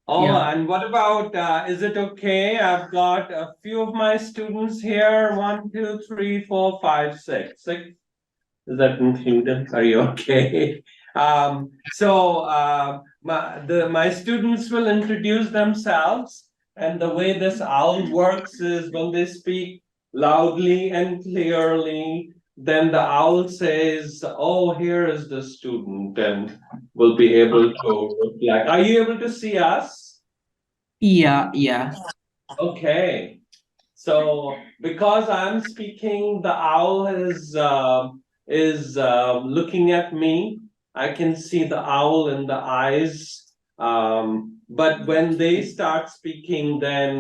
Oh, Yeah. and what about, is it okay? I've got a few of my students here. 1, 2, 3, 4, 5, 6. 6. Is that included? Are you okay? My students will introduce themselves, and the way this owl works is when they speak loudly and clearly, then the owl says, "Oh, here is the student," and we'll be able to reflect. Are you able to see us? Yeah. Okay. So because I'm speaking, the owl is looking at me. I can see the owl in the eyes. But when they start speaking, then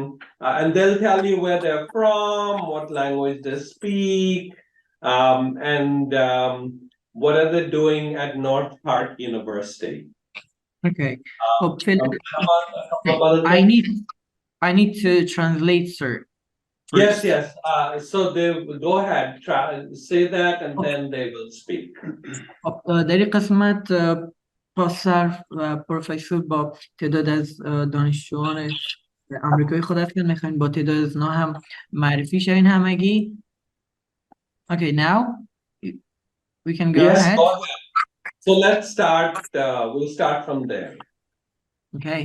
and they'll tell you where they're from, what language they speak, and what are they doing at North Park University. Okay. Oh, Phil, Couple of other I things. need to translate, sir. Yes, First. yes. So they will go ahead, try say that, and then they will speak. در این قسمت پاسر و پروفسور با تعداد از دانشجویان آمریکایی خود هستند. میخواین با تعداد از اونا هم معرفی شوین همگی. Okay, now we can go Yes, ahead. go ahead. So let's start. We'll start from there. Okay.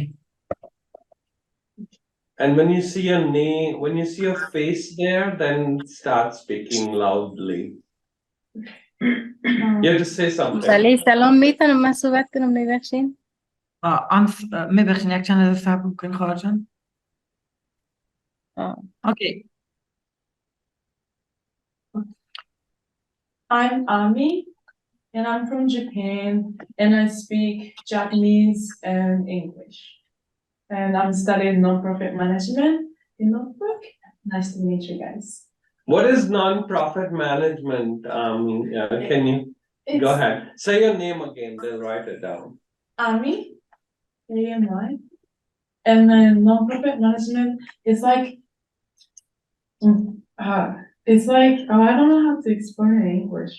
And when you see a name, when you see a face there, then start speaking loudly. You have to say something. بله سلام میتونم من صحبت کنم میبخشین میبخشین یک چند از صبر کنین خواهر جان. Okay. I'm Ami, and I'm from Japan, and I speak Japanese and English. And I'm studying nonprofit management in Norfolk. Nice to meet you guys. What is non-profit management? Can you go ahead? Say your name again, then write it down. Ami, A-M-I. And then nonprofit management is like, I don't know how to explain it in English.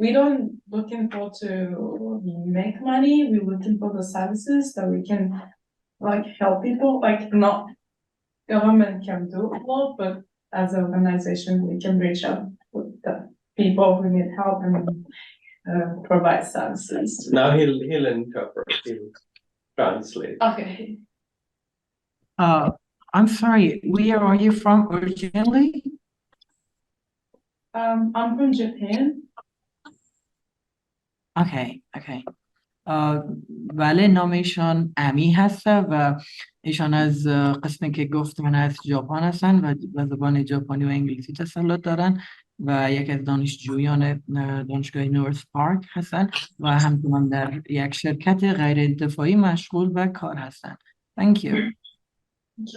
We don't looking for to make money. We're looking for the services that we can like help people. Like not government can do a lot, but as an organization we can reach out with the people who need help and provide services. Now he'll interpret. He'll translate. Okay. I'm sorry, where are you from originally? I'm from Japan. Okay. بله نامشان امی هست و ایشان از قسمی که گفتن از ژاپن هستن و زبان ژاپنی و انگلیسی تسلط دارن و یک از دانشجویان دانشگاه نورث پارک هستن و همچنان در یک شرکت غیر انتفاعی مشغول به کار هستن. Thank you.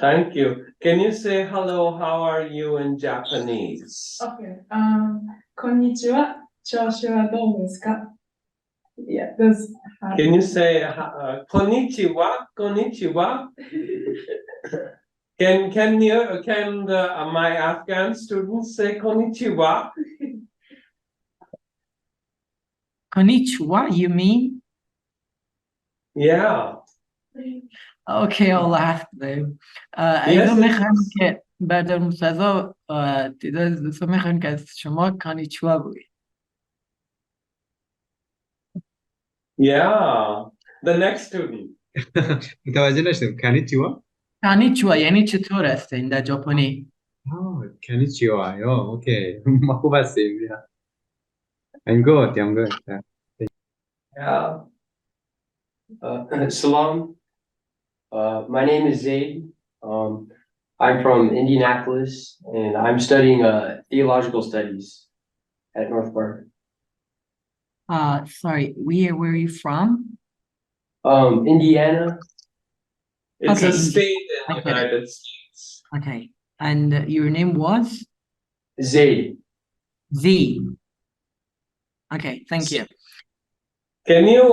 Thank you. Can you say hello, how are you in Japanese? Okay. Konnichiwa. Choushi wa dou desu ka? Yeah, that's Can you say konnichiwa? Konnichiwa? Can my Afghan students say konnichiwa? Konnichiwa, you mean? Yeah. Okay, I'll ask them. ایضا میخوام که بعد از مستضا تعداد از دوستان میخوام که از شما کانیچوا بگید. Yeah. The next student. متوجه نشدم. کانیچوا؟ کانیچوا یعنی چطور هستین در ژاپنی؟ کانیچوا. اوکی. ما خوب هستیم. I'm good. Yeah. Salam. My name is Zaid. I'm from Indianapolis, and I'm studying theological studies at North Park. Sorry, where are you from? Indiana. It's a state in the United States. Okay, and your name was? Zaid. Z. Okay, thank you. Can you,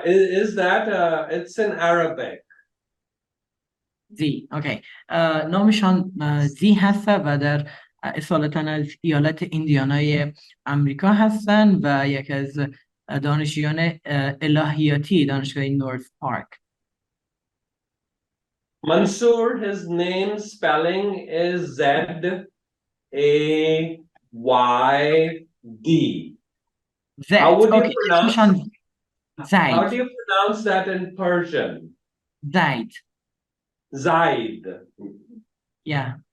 is that, it's in Arabic. زی اوکی نامشان زی هست و در اصالتا از ایالت ایندیانای امریکا هستن و یک از دانشجویان الهیاتی دانشگاه نورث پارک. Mansoor, his name spelling is Z-A-Y-D. How would you اوکی pronounce? اسمشان How do زید you pronounce that in Persian? زید Zaid. یا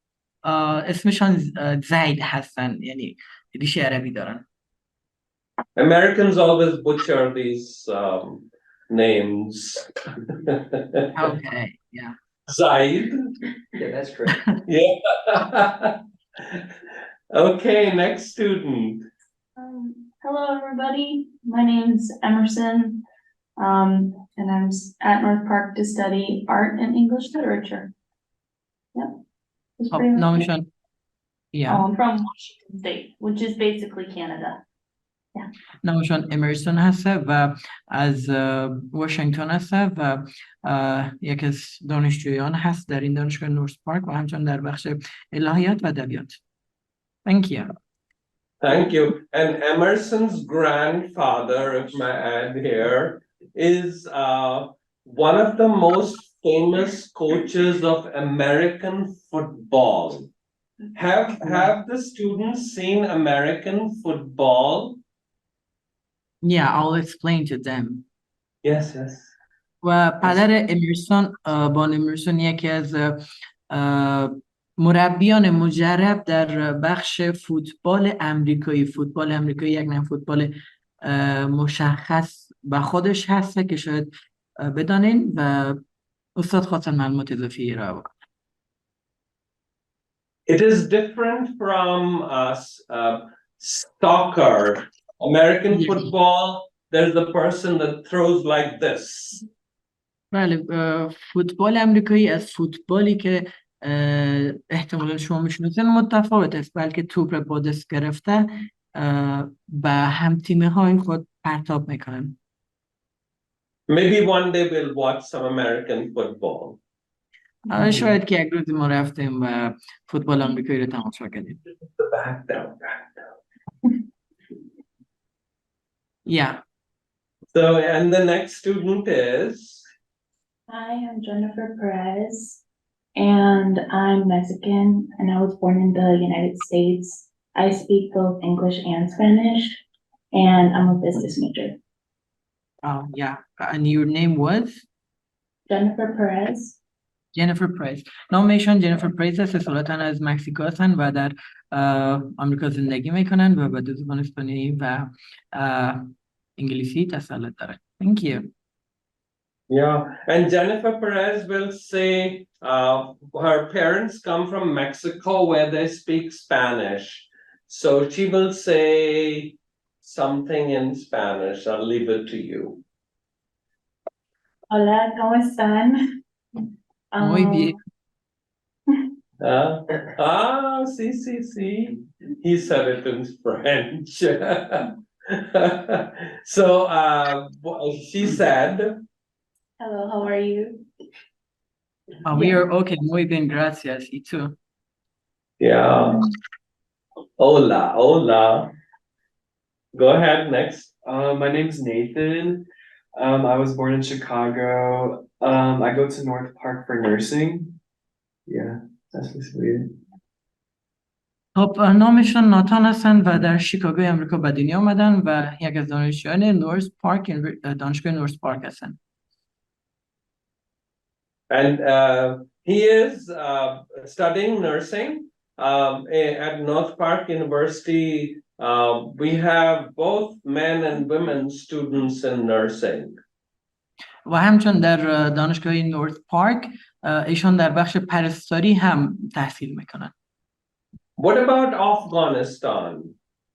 اسمشان زید هستن یعنی ریشه عربی دارن Americans always butcher these names. اوکی یا Zaid. Yeah, that's correct. Yeah. Okay, next student. Hello, everybody. My name's Emerson, and I'm at North Park to study art and English literature. Yep. That's pretty much it. نامشان یا I'm from Washington State, which is basically Canada. نامشان امرسون هسته و از واشنگتن هسته و یک از دانشجویان هست در این دانشگاه نورث پارک و همچنین در بخش الهیات و ادبیات. Thank you. Thank you. And Emerson's grandfather, if I add here, is one of the most famous coaches of American football. Have the students seen American football? Yeah, I'll explain to them. Yes, yes. و پدر امرسون بان امرسون یکی از مربیان مجرب در بخش فوتبال امریکایی یک نوع فوتبال مشخص و خودش هسته که شاید بدانین و استاد خواستن معلومات اضافی را بکنن. It is different from soccer. American Yes. football, there's the person that throws like this. بله فوتبال امریکایی از فوتبالی که احتمالا شما میشناسین متفاوت است بلکه توپ را با دست گرفته به هم تیمه های خود پرتاب میکنن. Maybe one day we'll watch some American football. شاید که یک روزی ما رفتیم و فوتبال امریکایی رو تماشا کردیم. Back down. Yeah. So, and the next student is? Hi, I'm Jennifer Perez, and I'm Mexican, and I was born in the United States. I speak both English and Spanish, and I'm a business major. Oh, yeah. And your name was? Jennifer Perez. Jennifer Perez. نامشان جنیفر پریز است. اصالتا از مکزیکو هستند و در آمریکا زندگی میکنند و به زبان اسپانیایی و انگلیسی تسلط دارند. Thank you. Yeah, and Jennifer Perez will say her parents come from Mexico where they speak Spanish. So she will say something in Spanish. I'll leave it to you. Hola, ¿cómo están? Muy bien. See. He said it in French. So she said, Hello, how are you? We are okay. Muy bien, gracias. Y tú? yeah. Hola. Go ahead, next. My name's Nathan. I was born in Chicago. I go to North Park for nursing. Yeah, that's basically it. خب نامشون ناتان هستن و در شیکاگوی امریکا به دنیا آمدن و یک از دانشجویان نورث پارک دانشگاه نورث پارک هستن. And he is studying nursing at North Park University. We have both men and women students in nursing. و همچون در دانشگاه نورث پارک ایشان در بخش پرستاری هم تحصیل میکنن. What about Afghanistan?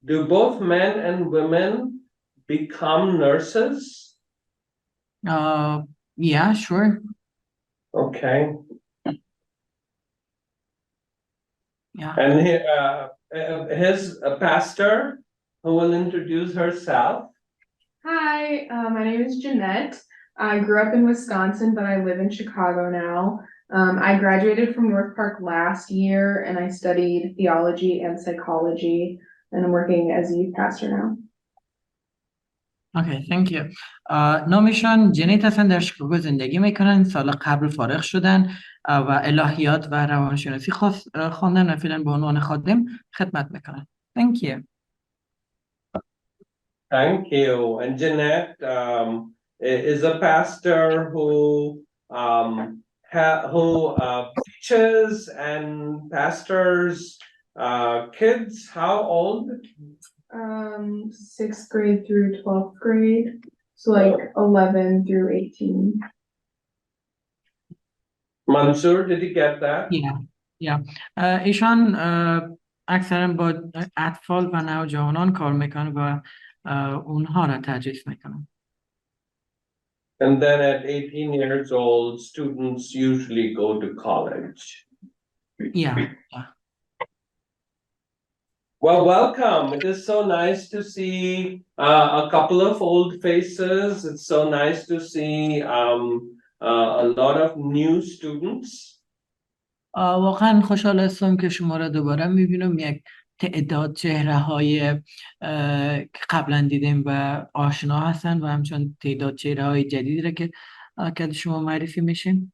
Do both men and women become nurses? Yeah, sure. Okay. Yeah. And his pastor, who will introduce herself. Hi, my name is Jeanette. I grew up in Wisconsin, but I live in Chicago now. I graduated from North Park last year, and I studied theology and psychology, and I'm working as a youth pastor now. Okay, thank you. نامشان جنیت هستن، در شیکاگو زندگی میکنن، سال قبل فارغ شدن و الهیات و روانشناسی خواندن و فعلا به عنوان خادم خدمت میکنن. Thank you. Thank you. And Jeanette is a pastor who teaches and pastors kids. How old? 6th grade through 12th grade, so like 11 through 18. Mansoor, did you get that? Yeah. ایشان اکثرا با اطفال و نوجوانان کار میکنه و اونها را تجهیز میکنن. And then at 18 years old, students usually go to college. Yeah. Well, welcome. It is so nice to see a couple of old faces. It's so nice to see a lot of new students. واقعا خوشحال هستم که شما را دوباره میبینم. یک تعداد چهره های که قبلا دیدیم و آشنا هستن و همچنان تعداد چهره های جدیدی را که شما معرفی میشین.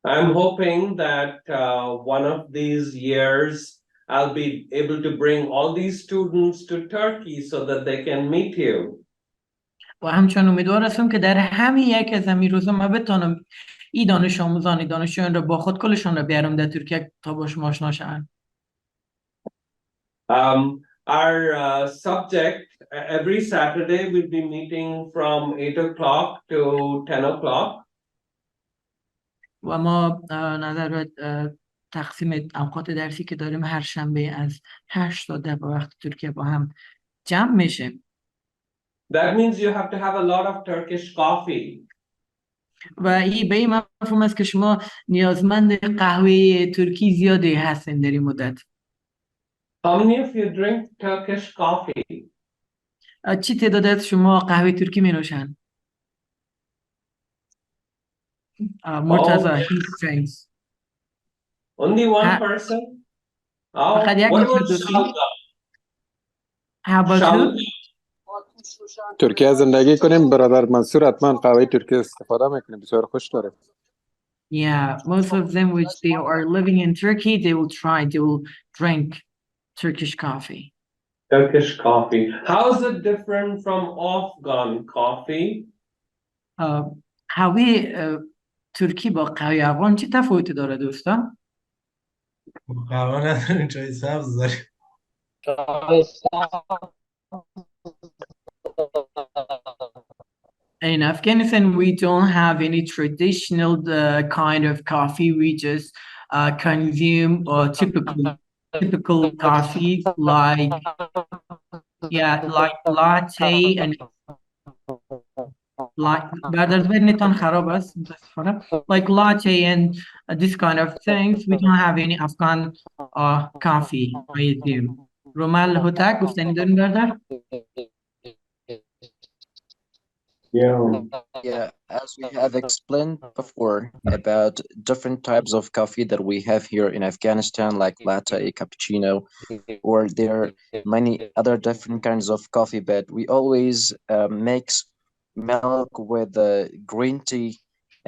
I'm hoping that one of these years I'll be able to bring all these students to Turkey so that they can meet you. و همچنان امیدوار هستم که در همین یک از همین روزا من بتونم این دانش آموزان دانشجویان را با خود کلشان را بیارم در ترکیه تا با شما آشنا شوند. Our subject every Saturday we'll be meeting from 8 o'clock to 10 o'clock. و ما نظر به تقسیم اوقات درسی که داریم هر شنبه از 8 تا 10 با وقت ترکیه با هم جمع میشیم. That means you have to have a lot of Turkish coffee. و این به این مفهوم است که شما نیازمند قهوه ترکی زیادی هستین در این مدت. How many of you drink Turkish coffee? چی تعداد از شما قهوه ترکی می نوشن؟ مرتضی he drinks. Only one person? Oh, فقط یک what نفر about دوست؟ Shalga? How about who? ترکیه زندگی کنیم، برادر منصور حتما قهوه ترکی استفاده میکنه، بسیار خوش داره. Yeah, most of them which they are living in Turkey, they will drink Turkish coffee. Turkish coffee. How is it different from Afghan coffee? قهوه ترکی با قهوه افغان چه تفاوتی داره دوستان؟ قهوه نداریم، چای سبز داریم. In Afghanistan, we don't have any traditional kind of coffee. We just consume typical coffee like latte and like latte and this kind of things. We don't have any Afghan coffee. I assume. Romal Hotak, گفتنی داریم برادر؟ Yeah, as we have explained before about different types of coffee that we have here in Afghanistan, like latte, cappuccino, or there are many other different kinds of coffee, but we always mix milk with green tea,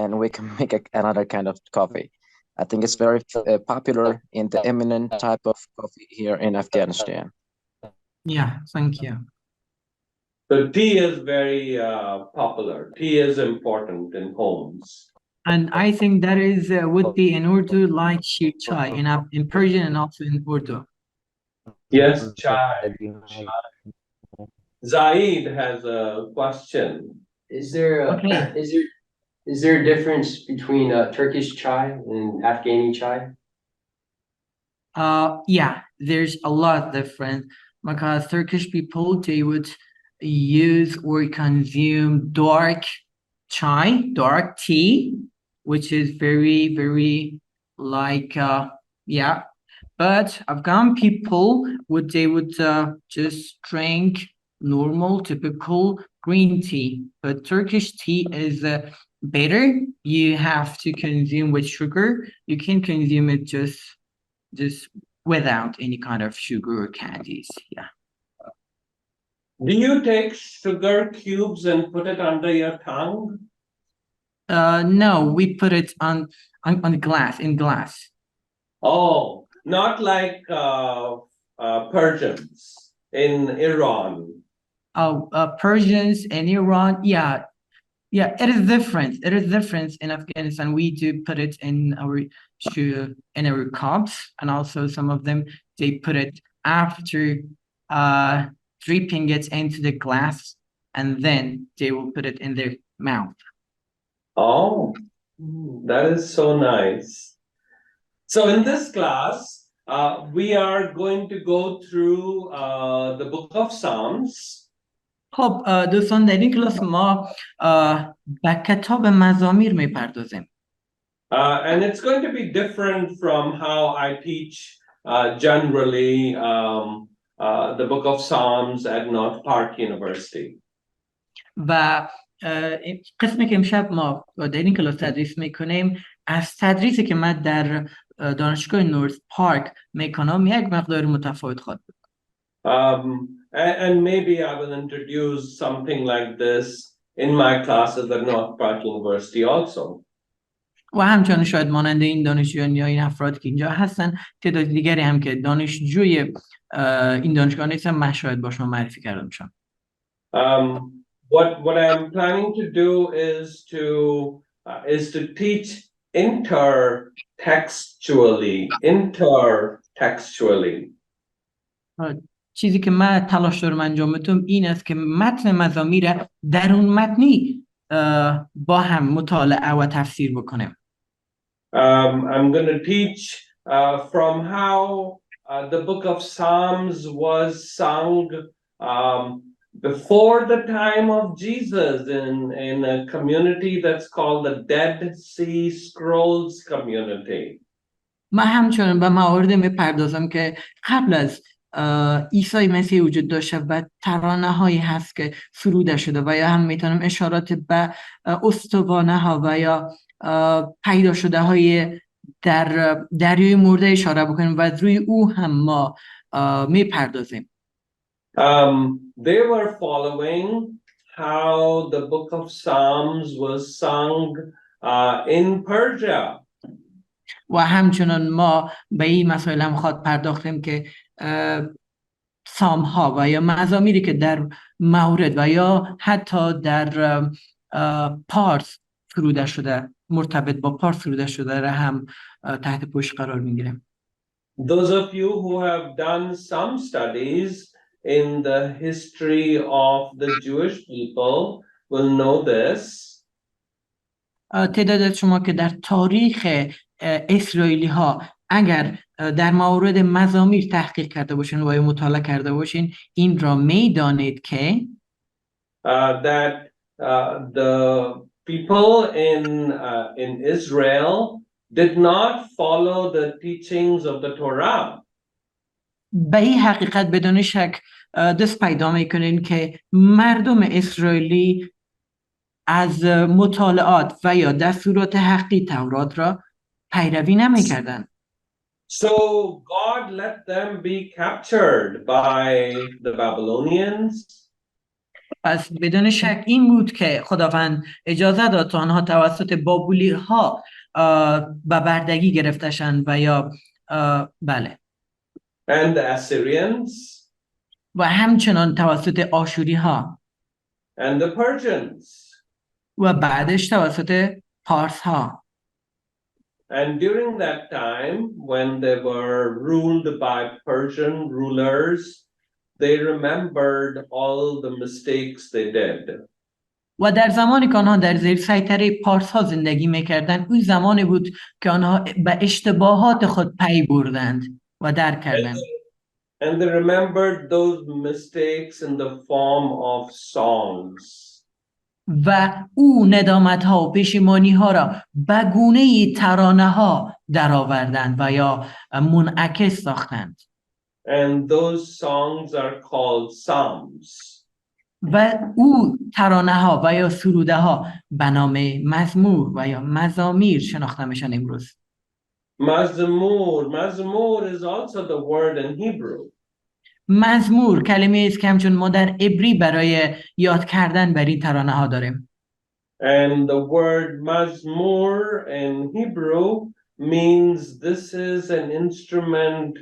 and we can make another kind of coffee. I think it's very popular in the eminent type of coffee here in Afghanistan. Yeah, thank you. So tea is very popular. Tea is important in homes. And I think that is would be in Urdu like shir chai in Persian and also in Urdu. Yes, chai. Zaid has a question. Is there a difference between Turkish chai and Afghani chai? Yeah, there's a lot different because Turkish people, they would use or consume dark chai, dark tea, which is very, very like, but Afghan people they would just drink normal, typical green tea. But Turkish tea is better. You have to consume with sugar. You can consume it just without any kind of sugar or candies. Yeah. Do you take sugar cubes and put it under your tongue? No, we put it on glass, in glass. Oh, not like Persians in Iran. Oh, Persians in Iran, yeah, it is different. It is different in Afghanistan. We do put it in our cups, and also some of them they put it after dripping it into the glass, and then they will put it in their mouth. Oh, that is so nice. So in this class, we are going to go through the book of Psalms. خب دوستان در این کلاس ما به کتاب مزامیر میپردازیم. And it's going to be different from how I teach generally the book of Psalms at North Park University. و قسمی که امشب ما در این کلاس تدریس میکنیم از تدریسی که من در دانشگاه نورث پارک میکنم یک مقدار متفاوت خواهد بود. And maybe I will introduce something like this in my classes at North Park University also. و همچنین شاید مانند این دانشجویان یا این افراد که اینجا هستن تعداد دیگری هم که دانشجوی این دانشگاه نیستن من شاید با شما معرفی کردم میشم. What I'm planning to do is to teach intertextually. چیزی که من تلاش دارم انجام بدم این است که متن مزامیر درون متنی با هم مطالعه و تفسیر بکنیم. I'm going to teach from how the book of Psalms was sung before the time of Jesus in a community that's called the Dead Sea Scrolls community. من همچنین به موارد میپردازم که قبل از عیسی مسیح وجود داشته و ترانه هایی هست که سروده شده و یا هم میتونم اشارات به استوانه ها و یا پیدا شده های در دریای مرده اشاره بکنیم و روی او هم ما میپردازیم. They were following how the book of Psalms was sung in Persia. و همچنان ما به این مسائل هم خواهد پرداختیم که سام ها و یا مزامیری که در مورد و یا حتی در پارس سروده شده مرتبط با پارس سروده شده را هم تحت پوشش قرار میگیریم. Those of you who have done some studies in the history of the Jewish people will know this. تعداد از شما که در تاریخ اسرائیلی ها اگر در مورد مزامیر تحقیق کرده باشین و یا مطالعه کرده باشین این را میدانید که that the people in Israel did not follow the teachings of the Torah. به این حقیقت بدون شک دست پیدا میکنین که مردم اسرائیلی از مطالعات و یا دستورات حقی تورات را پیروی نمیکردند. So God let them be captured by the Babylonians. پس بدون شک این بود که خداوند اجازه داد تا آنها توسط بابلی ها به بردگی گرفته شند و یا بله. And the Assyrians. و همچنان توسط آشوری ها. And the Persians. و بعدش توسط پارس ها. And during that time, when they were ruled by Persian rulers, they remembered all the mistakes they did. و در زمانی که آنها در زیر سیطره پارس ها زندگی میکردند، اون زمانی بود که آنها به اشتباهات خود پی بردند و درک کردند. And they remembered those mistakes in the form of songs. و او ندامت ها و پشیمانی ها را به گونه ترانه ها درآوردند و یا منعکس ساختند. And those songs are called psalms. و او ترانه ها و یا سروده ها به نام مزمور و یا مزامیر شناخته میشن امروز. Mazmur is also the word in Hebrew. مزمور کلمه است که همچون ما در عبری برای یاد کردن بر این ترانه ها داریم. And the word mazmur in Hebrew means this is an instrument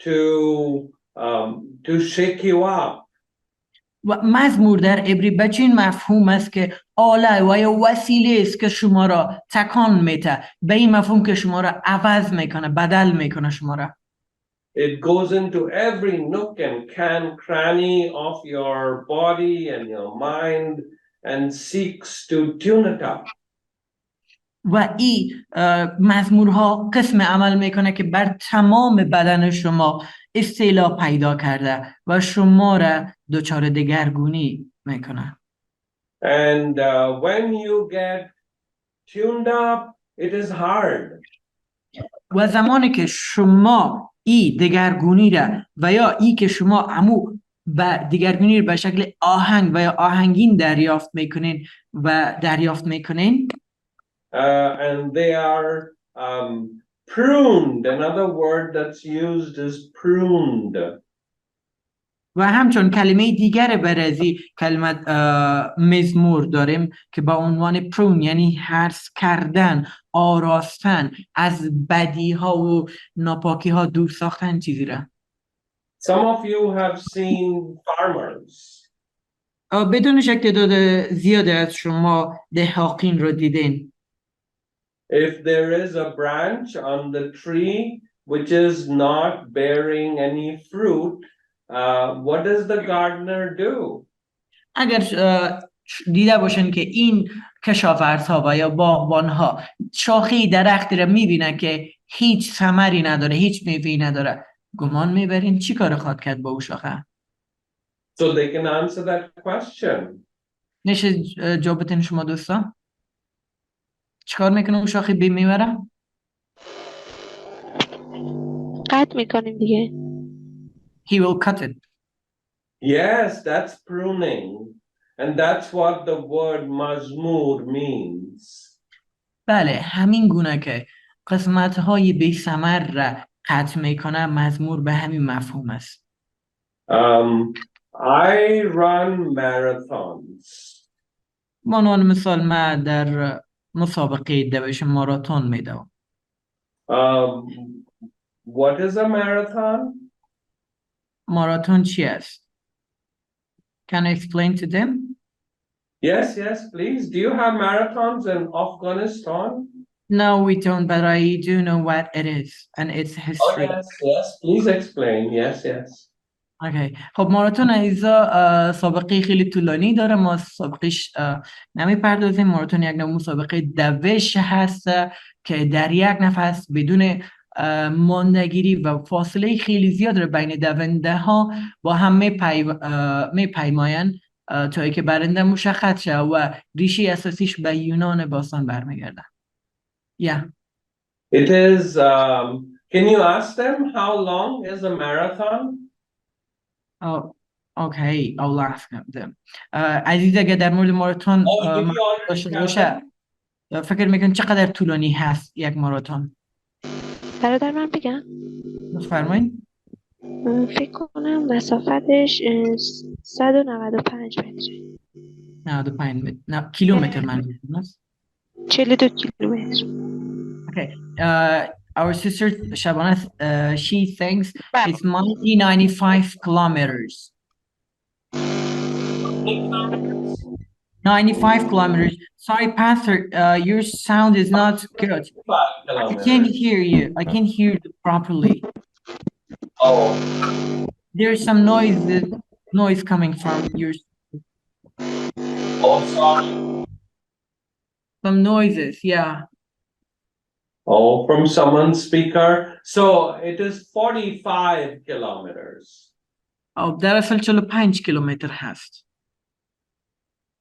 to shake you up. و مزمور در عبری به چین مفهوم است که آله و یا وسیله است که شما را تکان میده، به این مفهوم که شما را عوض میکنه، بدل میکنه شما را. It goes into every nook and cranny of your body and your mind and seeks to tune it up. و این مزمورها قسم عمل میکنه که بر تمام بدن شما استیلا پیدا کرده و شما را دچار دگرگونی میکنه. And when you get tuned up, it is hard. و زمانی که شما این دگرگونی را و یا این که شما دگرگونی را به شکل آهنگ و یا آهنگین دریافت میکنین and they are pruned. Another word that's used is pruned. و همچون کلمه دیگر برزی کلمه مزمور داریم که با عنوان پرون یعنی هرس کردن، آراستن، از بدی ها و ناپاکی ها دور ساختن چیزی را. Some of you have seen farmers. بدون شک تعداد زیاده از شما دهقان رو دیدین. If there is a branch on the tree which is not bearing any fruit, what does the gardener do? اگر دیده باشن که این کشاورزها و یا باغبانها شاخه درختی را میبینن که هیچ ثمری نداره، هیچ میوه‌ای نداره، گمان میبرین چی کار خواهد کرد با او شاخه؟ So they can answer that question. نشه جواب بدین شما دوستان؟ چیکار میکنه اون شاخه بی میبره؟ قطع میکنیم دیگه. He will cut it. Yes, that's pruning. And that's what the word mazmur means. بله، همین گونه که قسمت‌های بی ثمر را قطع میکنه، مزمور به همین مفهوم است. I run marathons. عنوان مثال من در مسابقه دوش ماراتون میدوم. What is a marathon? ماراتون چی است؟ Can I explain to them? Yes, please. Do you have marathons in Afghanistan? No, we don't, but I do know what it is and its history. Oh, yes. Please explain. Yes. Okay. خب ماراتون ایزا سابقه خیلی طولانی داره. ما سابقهش نمیپردازیم. ماراتون یک نوع مسابقه دوش هست که در یک نفس بدون ماندگیری و فاصله خیلی زیاد رو بین دونده ها با هم میپیماین تا که برنده مشخص شه و ریشه اساسیش به یونان باستان برمیگرده. Yeah. It is, can you ask them how long is a marathon? Oh, okay. I'll ask them. عزیز اگه در مورد ماراتون داشته باشه فکر میکن چقدر طولانی هست یک ماراتون؟ برادر من بگم؟ فرمایید. فکر کنم مسافتش 195 متر. 95 متر. کیلومتر منظورم است. 42 کیلومتر. Okay. Our sister Shabana, she thinks it's 95 kilometers. 95 kilometers. Sorry, Pastor, your sound is not good. I can't hear you. I can't hear you properly. Oh. There's some noise coming from your. Oh, sorry. Some noises, yeah. Oh, from someone's speaker. So it is 45 kilometers. Oh, در اصل 45 کیلومتر هست.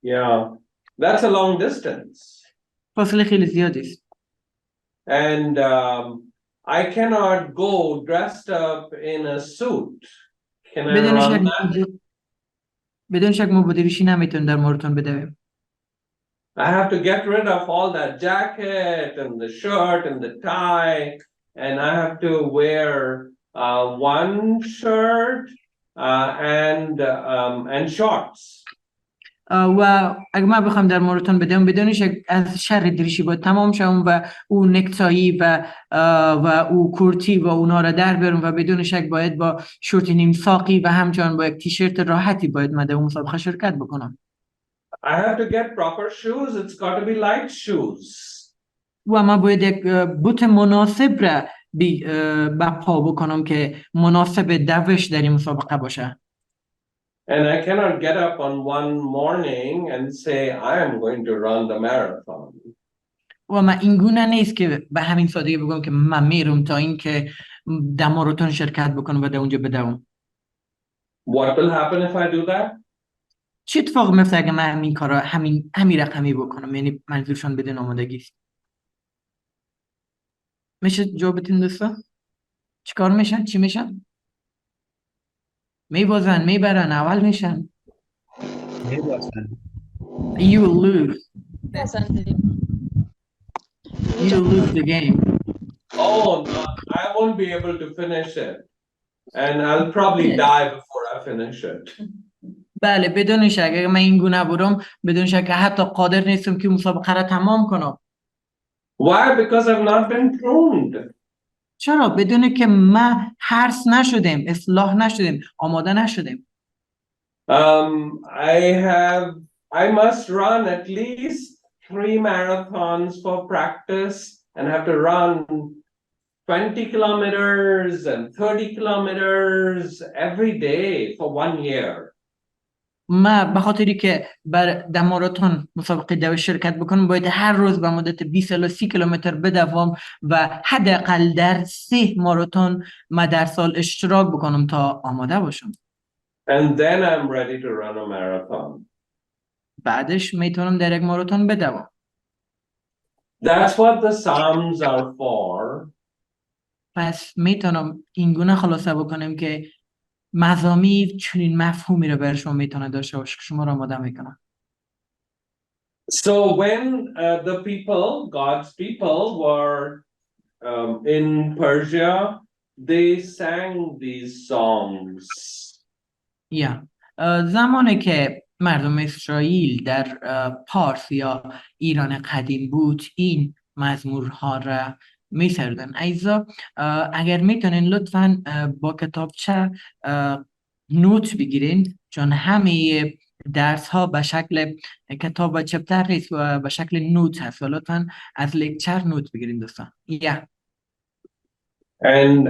Yeah, that's a long distance. فاصله خیلی زیادی است. And I cannot go dressed up in a suit. Can I run that? بدون شک مبادیریشی نمیتون در ماراتون بدویم. I have to get rid of all that jacket and the shirt and the tie, and I have to wear one shirt and shorts. و اگه من بخوام در موردتون بدونش از شر دریشی باید تمام شم و او نکتایی و او کورتی و اونا را در بیارم و بدون شک باید با شورت نیم ساقی و همچنان با یک تیشرت راحتی باید من در اون مسابقه شرکت بکنم. I have to get proper shoes. It's got to be light shoes. و من باید یک بوت مناسب را پا بکنم که مناسب دوش در این مسابقه باشه. And I cannot get up on one morning and say I am going to run the marathon. و من این گونه نیست که به همین سادگی بگم که من میرم تا این که در ماراتون شرکت بکنم و در اونجا بدوم. What will happen if I do that? چه اتفاق میفته اگه من همین کارا همین رقمی بکنم؟ یعنی منظورشون بدون آمادگی است. میشه جواب بدین دوستا؟ چیکار میشن؟ چی میشن؟ میبازن، میبرن، اول میشن. You will lose. You will lose the game. Oh no, I won't be able to finish it. And I'll probably die before I finish it. بله بدون شک اگه من این گونه برم بدون شک حتی قادر نیستم که مسابقه را تمام کنم. Why? Because I've not been pruned. چرا؟ بدون که من حرس نشدیم، اصلاح نشدیم، آماده نشدیم. I must run at least 3 marathons for practice and have to run 20 kilometers and 30 kilometers every day for 1 year. من به خاطری که در ماراتون مسابقه دوش شرکت بکنم باید هر روز به مدت 20 الی 30 کیلومتر بدوم و حداقل در 3 ماراتون من در سال اشتراک بکنم تا آماده باشم. And then I'm ready to run a marathon. بعدش میتونم در یک ماراتون بدوم. That's what the Psalms are for. پس میتونم این گونه خلاصه بکنم که مزامیر چنین مفهومی رو بر شما میتونه داشته باشه که شما را آماده میکنه. So when the people, God's people, were in Persia, they sang these songs. زمانی که مردم اسرائیل در پارس یا ایران قدیم بود این مزمورها را می‌سرودن. ایزا اگر میتونین لطفاً با کتابچه نوت بگیرین چون همه درس ها به شکل کتاب و چپتر نیست و به شکل نوت هست و لطفاً از لکچر نوت بگیرین دوستان. And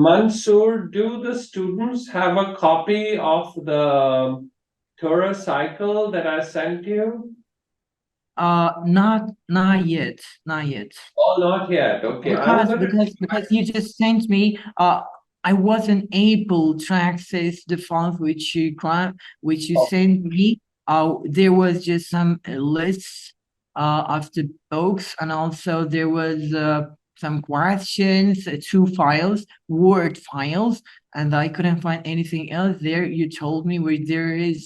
Mansoor, do the students have a copy of the Torah cycle that I sent you? Not yet. Oh, not yet. Okay. Because you just sent me. I wasn't able to access the files which you sent me. There was just some lists of the books, and also there was some questions, 2 files, Word files, and I couldn't find anything else there. You told me where there is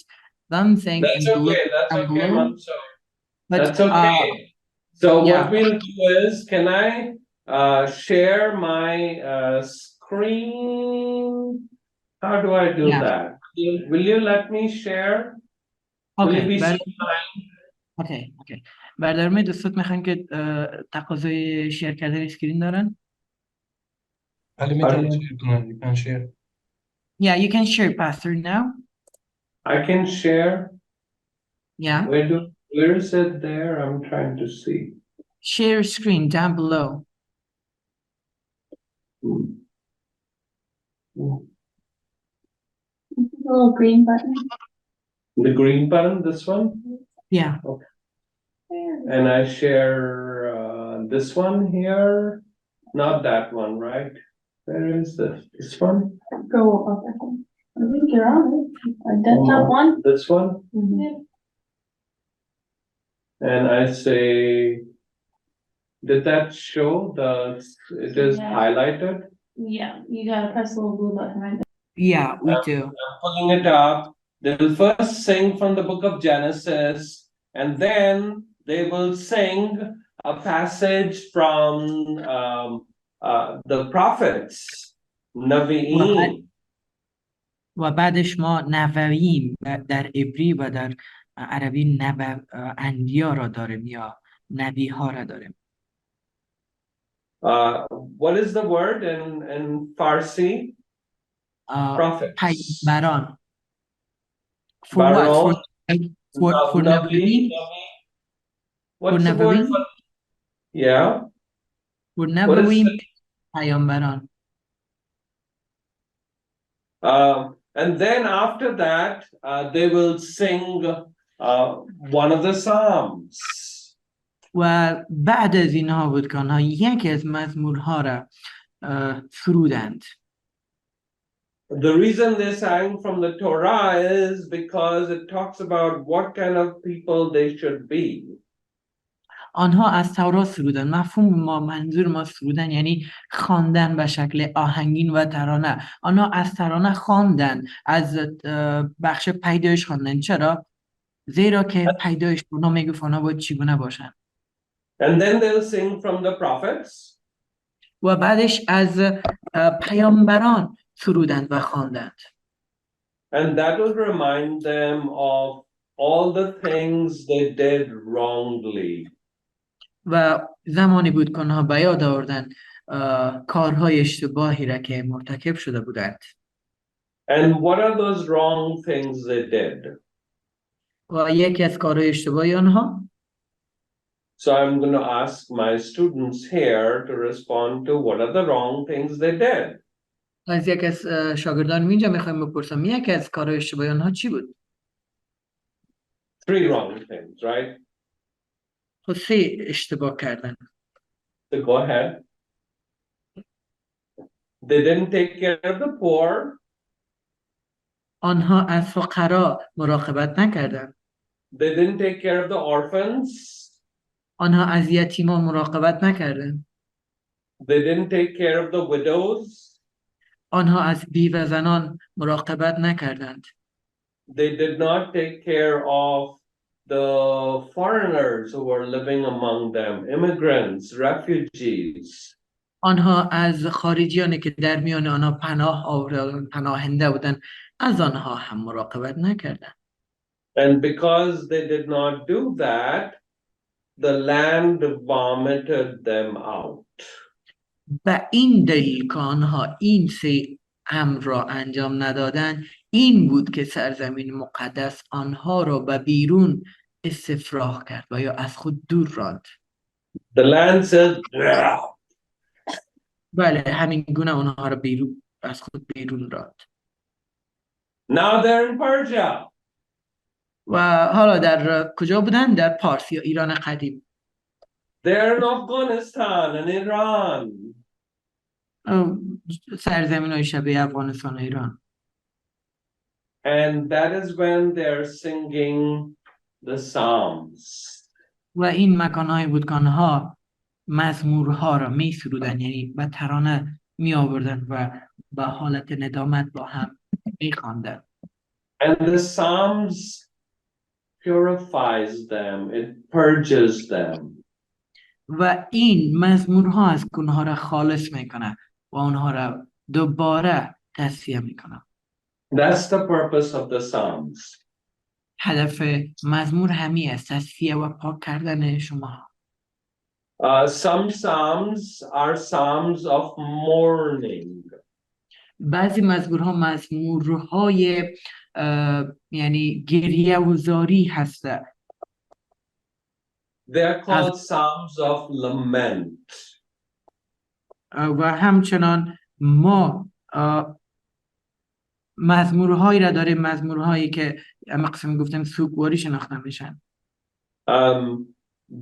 something. That's okay. That's okay, Mansoor. But, that's okay. So what we'll do is, can I share my screen? How do I do that? Will you let me share? Okay. Okay. برادرمی دوستات میخوان که تقاضای شیر کردن اسکرین دارن؟ بله میتونن شیر کنن. You can share. Yeah, you can share, Pastor, now. I can share. Yeah. Where is it there? I'm trying to see. Share screen down below. The little green button. The green button, this one? Yeah. Okay. And I share this one here. Not that one, right? Where is this? This one? Go up. I think you're on it. That's not one. This one? Mm-hmm. And I say, did that show it is highlighted? Yeah, you gotta press the little blue button right there. Yeah, we do. I'm pulling it up. They will first sing from the book of Genesis, and then they will sing a passage from the prophets, Navi'im. و بعدش ما نبویم در عبری و در عربی انبیا را داریم یا نبی ها را داریم. What is the word in Farsi? Prophets. پیامبران. For what? For نبویم. What's the word for? Yeah. For نبویم پیامبران. And then after that, they will sing one of the psalms. و بعد از اینها بود که آنها یکی از مزمورها را سرودند. The reason they sang from the Torah is because it talks about what kind of people they should be. آنها از تورات سرودن. مفهوم منظور ما سرودن یعنی خواندن به شکل آهنگین و ترانه. آنها از ترانه خواندن، از بخش پیدایش خواندن. چرا؟ زیرا که پیدایش اونا میگفت اونا باید چگونه باشن. And then they'll sing from the prophets. و بعدش از پیامبران سرودند و خواندند. And that will remind them of all the things they did wrongly. و زمانی بود که آنها به یاد آوردند کارهای اشتباهی را که مرتکب شده بودند. And what are those wrong things they did? و یکی از کارهای اشتباهی آنها. So I'm going to ask my students here to respond to what are the wrong things they did. از یک از شاگردان اینجا میخوایم بپرسم یکی از کارهای اشتباهی آنها چی بود؟ 3 wrong things, right? خب 3 اشتباه کردن. So go ahead. They didn't take care of the poor. آنها از فقرا مراقبت نکردند. They didn't take care of the orphans. آنها از یتیمان مراقبت نکردند. They didn't take care of the widows. آنها از بیوه زنان مراقبت نکردند. They did not take care of the foreigners who were living among them, immigrants, refugees. آنها از خارجیانی که در میان آنها پناه آوردند، پناهنده بودند، از آنها هم مراقبت نکردند. And because they did not do that, the land vomited them out. به این دلیل که آنها این 3 امر را انجام ندادند، این بود که سرزمین مقدس آنها را به بیرون استفراغ کرد و یا از خود دور راند. The land said, بله، همین گونه آنها را از خود بیرون راند. Now they're in Persia. و حالا در کجا بودن؟ در پارس یا ایران قدیم. They're in Afghanistan and Iran. سرزمین های شبیه افغانستان و ایران. And that is when they're singing the Psalms. و این مکانهایی بود که آنها مزمورها را می سرودن، یعنی به ترانه می آوردن و به حالت ندامت با هم می خواندن. And the Psalms purifies them, it purges them. و این مزمورها از گناه را خالص می کنه و آنها را دوباره تصفیه می کنه. That's the purpose of the Psalms. هدف مزمور همین است، تصفیه و پاک کردن شما. Some Psalms are Psalms of mourning. بعضی مزمورها مزمورهای یعنی گریه و زاری هسته. They are called Psalms of lament. و همچنان ما مزمورهایی را داریم، مزمورهایی که مقصد گفتم سوگواری شناخته میشن.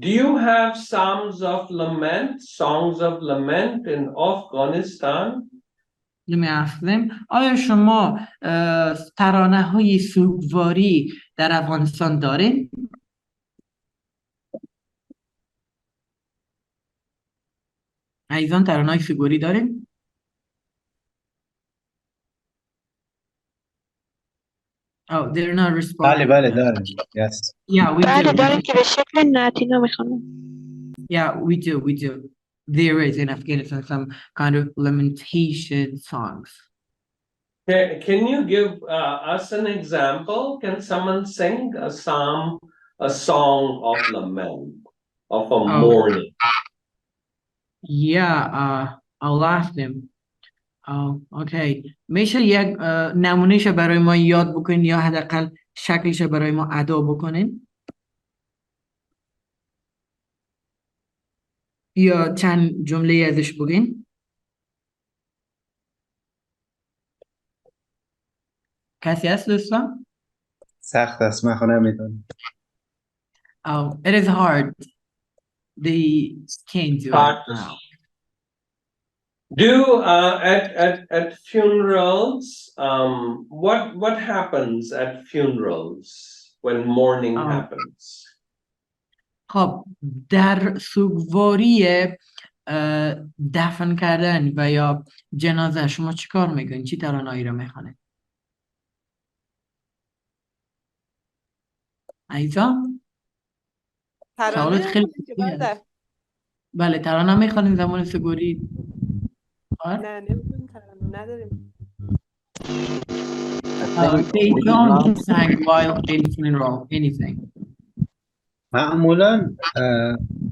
Do you have Psalms of lament, songs of lament in Afghanistan? آیا شما ترانه های سوگواری در افغانستان دارین؟ عزیزان ترانه های سوگواری دارین؟ Oh, they're not responding. بله داریم. Yes. Yeah, we بله do. داریم که به شکل نعتینا میخوانم. Yeah, we do. There is in Afghanistan some kind of lamentation songs. Can you give us an example? Can someone sing a psalm, a song of lament, of a mourning? Yeah, I'll ask them. Okay. میشه یک نمونهش برای ما یاد بکنین یا حداقل شکلش برای ما ادا بکنین؟ یا چند جمله ازش بگین؟ کسی هست دوستان؟ سخت است من خودم نمی‌دونم. It is hard. They can't do it now. Do at funerals, what happens at funerals when mourning happens? خب در سوگواری دفن کردن و یا جنازه شما چی کار میکنین؟ چی ترانه‌ای رو میخوانید؟ عیزا؟ سوالت خیلی بله. بله ترانه میخوانید زمان سوگواری؟ نه نمیدونم ترانه نداریم. They don't sing while in funeral anything. معمولا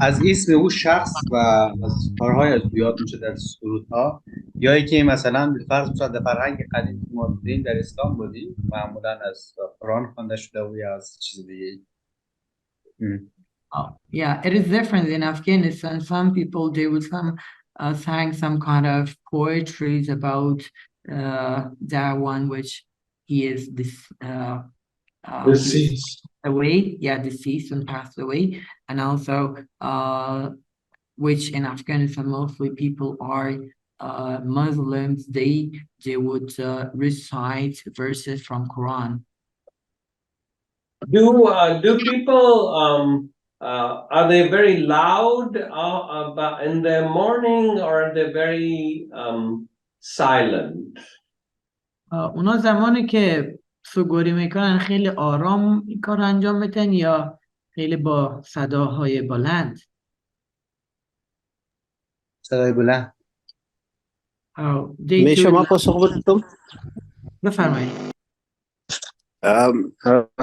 از اسم او شخص و از کارهای از یاد میشه در سرودها، یا اینکه مثلا فرض بسید در فرهنگ قدیم که ما بودیم در اسلام بودیم معمولا از قرآن خوانده شده و یا از چیز دیگه. Yeah, it is different in Afghanistan. Some people they would sang some kind of poetries about that one which he is Deceased. away, yeah, deceased and passed away, and also which in Afghanistan mostly people are Muslims. They would recite verses from Quran. Do people are they very loud in their mourning, or are they very silent? اونا زمانی که سوگواری میکنن خیلی آرام این کار انجام میدن یا خیلی با صداهای بلند؟ صدای بلند. میشه ما پاسخ بدم؟ بفرمایید.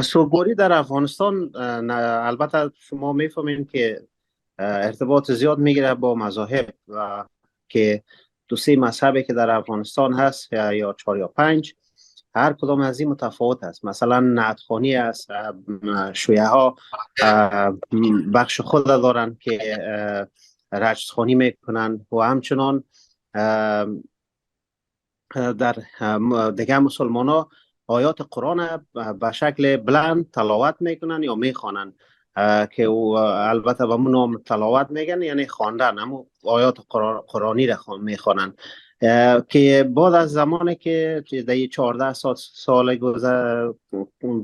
سوگواری در افغانستان البته شما میفهمین که ارتباط زیاد میگیره با مذاهب و که دو سه مذهبی که در افغانستان هست یا 4 یا 5 هر کدام از این متفاوت است. مثلا نعتخوانی است، شیعه ها بخش خود دارن که رجزخوانی میکنن و همچنان در دیگه مسلمان ها آیات قرآن به شکل بلند تلاوت میکنن یا میخوانن که البته به من نام تلاوت میگن یعنی خواندن، اما آیات قرآنی را میخوانن که بعد از زمانی که در 14 سال گذشته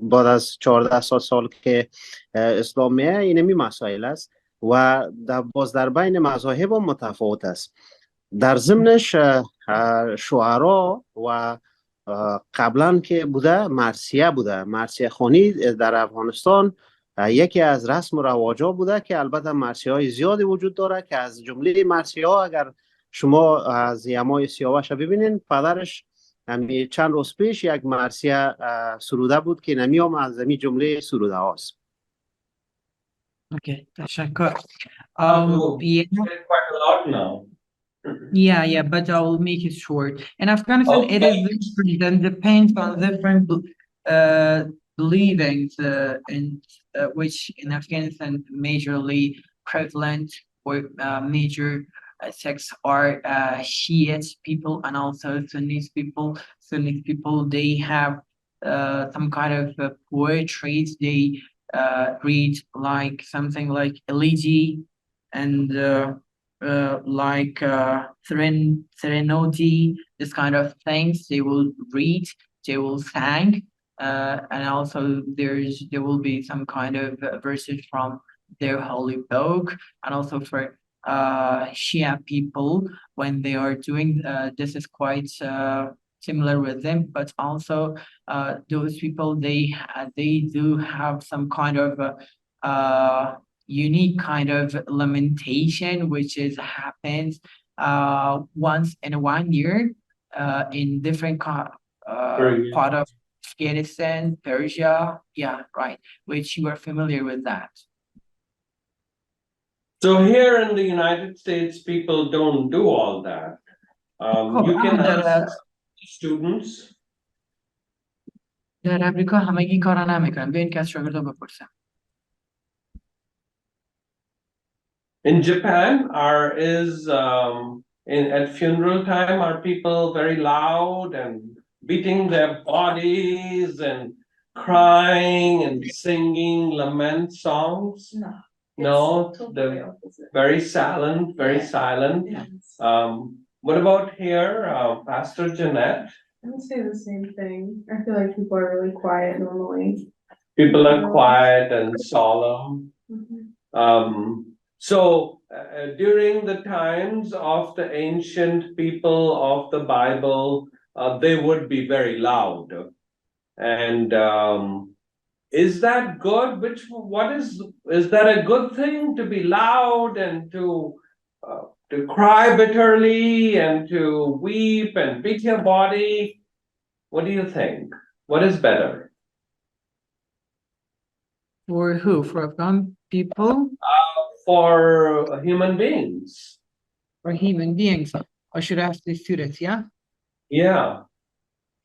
بعد از 14 سال که اسلام میه اینمی مسائل است و باز در بین مذاهب هم متفاوت است. در ضمنش شعرا و قبلا که بوده مرثیه بوده، مرثیه خوانی در افغانستان یکی از رسم و رواجا بوده که البته مرثیه های زیادی وجود داره که از جمله مرثیه ها اگر شما از یمای سیاوش ببینین پدرش چند روز پیش یک مرثیه سروده بود که نمی هم از این جمله سروده هاست. اوکی تشکر. Yeah, but I will make it short. In Afghanistan, it is different and depends on different believings, which in Afghanistan majorly prevalent or major sects are Shiite people and also Sunni people. Sunni people, they have some kind of poetry. They read like something like elegy and like serenity, this kind of things they will read, they will sing, and also there will be some kind of verses from their holy book. And also for Shia people, when they are doing this is quite similar with them, but also those people they do have some kind of unique kind of lamentation which is happens once in 1 year in different part of Afghanistan, Persia, yeah, right, which you are familiar with that. So here in the United States, people don't do all that. You can ask students. در امریکا همه این کارا نمیکنن. بیاین که از شاگردا بپرسم. In Japan, at funeral time, are people very loud and beating their bodies and crying and singing lament songs? No, they're very silent, very silent. What about here, Pastor Jeanette? I would say the same thing. I feel like people are really quiet normally. People are quiet and solemn. So during the times of the ancient people of the Bible, they would be very loud. And is that good? Is that a good thing to be loud and to cry bitterly and to weep and beat your body? What do you think? What is better? For who? For Afghan people? For human beings. For human beings. I should ask the students, yeah? Yeah.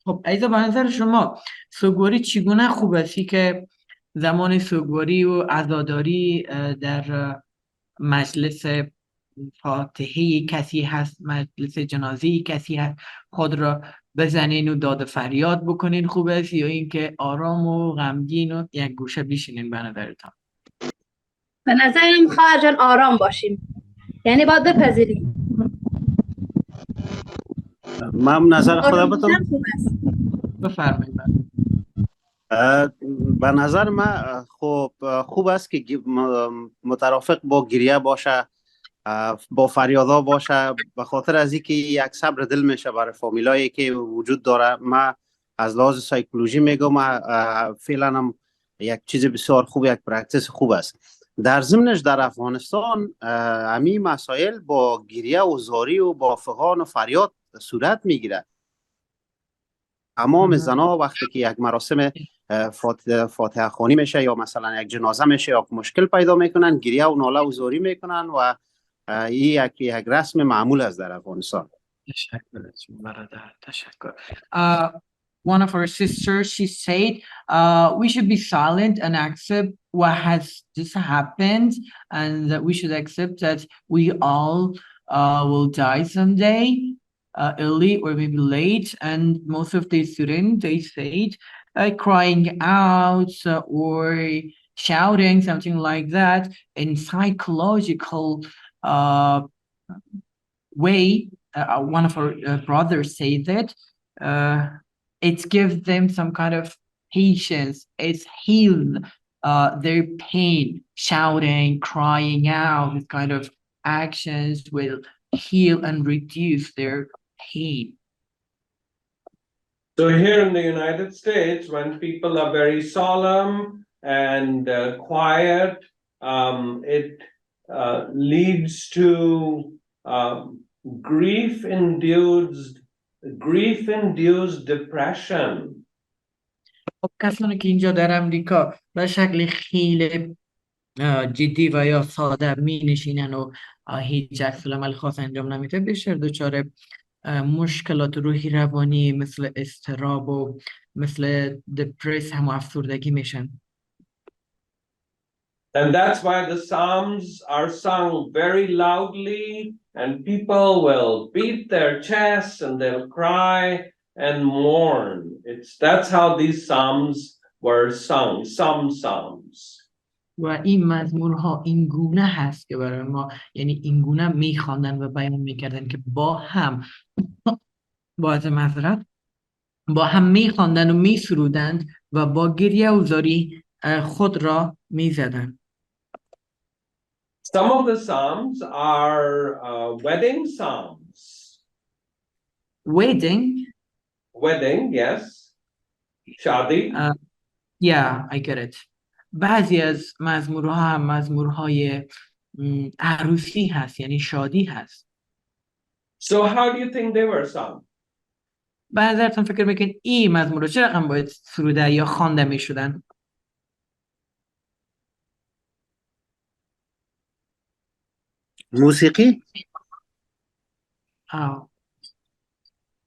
خب ایزا به نظر شما سوگواری چگونه خوب است که زمان سوگواری و عزاداری در مجلس فاتحه کسی هست، مجلس جنازه کسی هست، خود را بزنین و داد فریاد بکنین خوب است، یا اینکه آرام و غمگین و یک گوشه بشینین به نظرتان؟ به نظرم خواهر جان آرام باشیم، یعنی باید بپذیریم. من نظر خودم بتونم بفرمایید. به نظر من خوب است که مترافق با گریه باشه، با فریادا باشه، به خاطر از اینکه یک صبر دل میشه برای فامیلایی که وجود داره. من از لحاظ سایکولوژی میگم فعلا هم یک چیز بسیار خوب، یک پرکتیس خوب است. در ضمنش در افغانستان همین مسائل با گریه و زاری و با فغان و فریاد صورت میگیره. تمام زنها وقتی که یک مراسم فاتحه خوانی میشه یا مثلا یک جنازه میشه یا مشکل پیدا میکنن، گریه و ناله و زاری میکنن و این یک رسم معمول است در افغانستان. تشکر. One of our sisters, she said, we should be silent and accept what has just happened, and that we should accept that we all will die someday, early or maybe late. And most of the students, they said, crying out or shouting, something like that, in psychological way. One of our brothers said that it gives them some kind of patience. It's healed their pain. Shouting, crying out, this kind of actions will heal and reduce their pain. So here in the United States, when people are very solemn and quiet, it leads to grief-induced depression. کسانی که اینجا در امریکا به شکل خیلی جدی و یا ساده می نشینن و هیچ عکس العمل خاص انجام نمیده، بیشتر دچار مشکلات روحی روانی مثل اضطراب و مثل دپرس هم افسردگی میشن. And that's why the Psalms are sung very loudly, and people will beat their chests and they'll cry and mourn. That's how these Psalms were sung, some Psalms. و این مزمورها این گونه هست که برای ما، یعنی این گونه میخواندن و بیان میکردن که با هم باز معذرت با هم میخواندن و میسرودند و با گریه و زاری خود را میزدند. Some of the Psalms are wedding Psalms. Wedding? Wedding, yes. Shadi. Yeah, I get it. بعضی از مزمورها هم مزمورهای عروسی هست، یعنی شادی هست. So how do you think they were sung? به نظرتون فکر میکنید این مزمور رو چه رقم باید سروده یا خوانده میشدن؟ موسیقی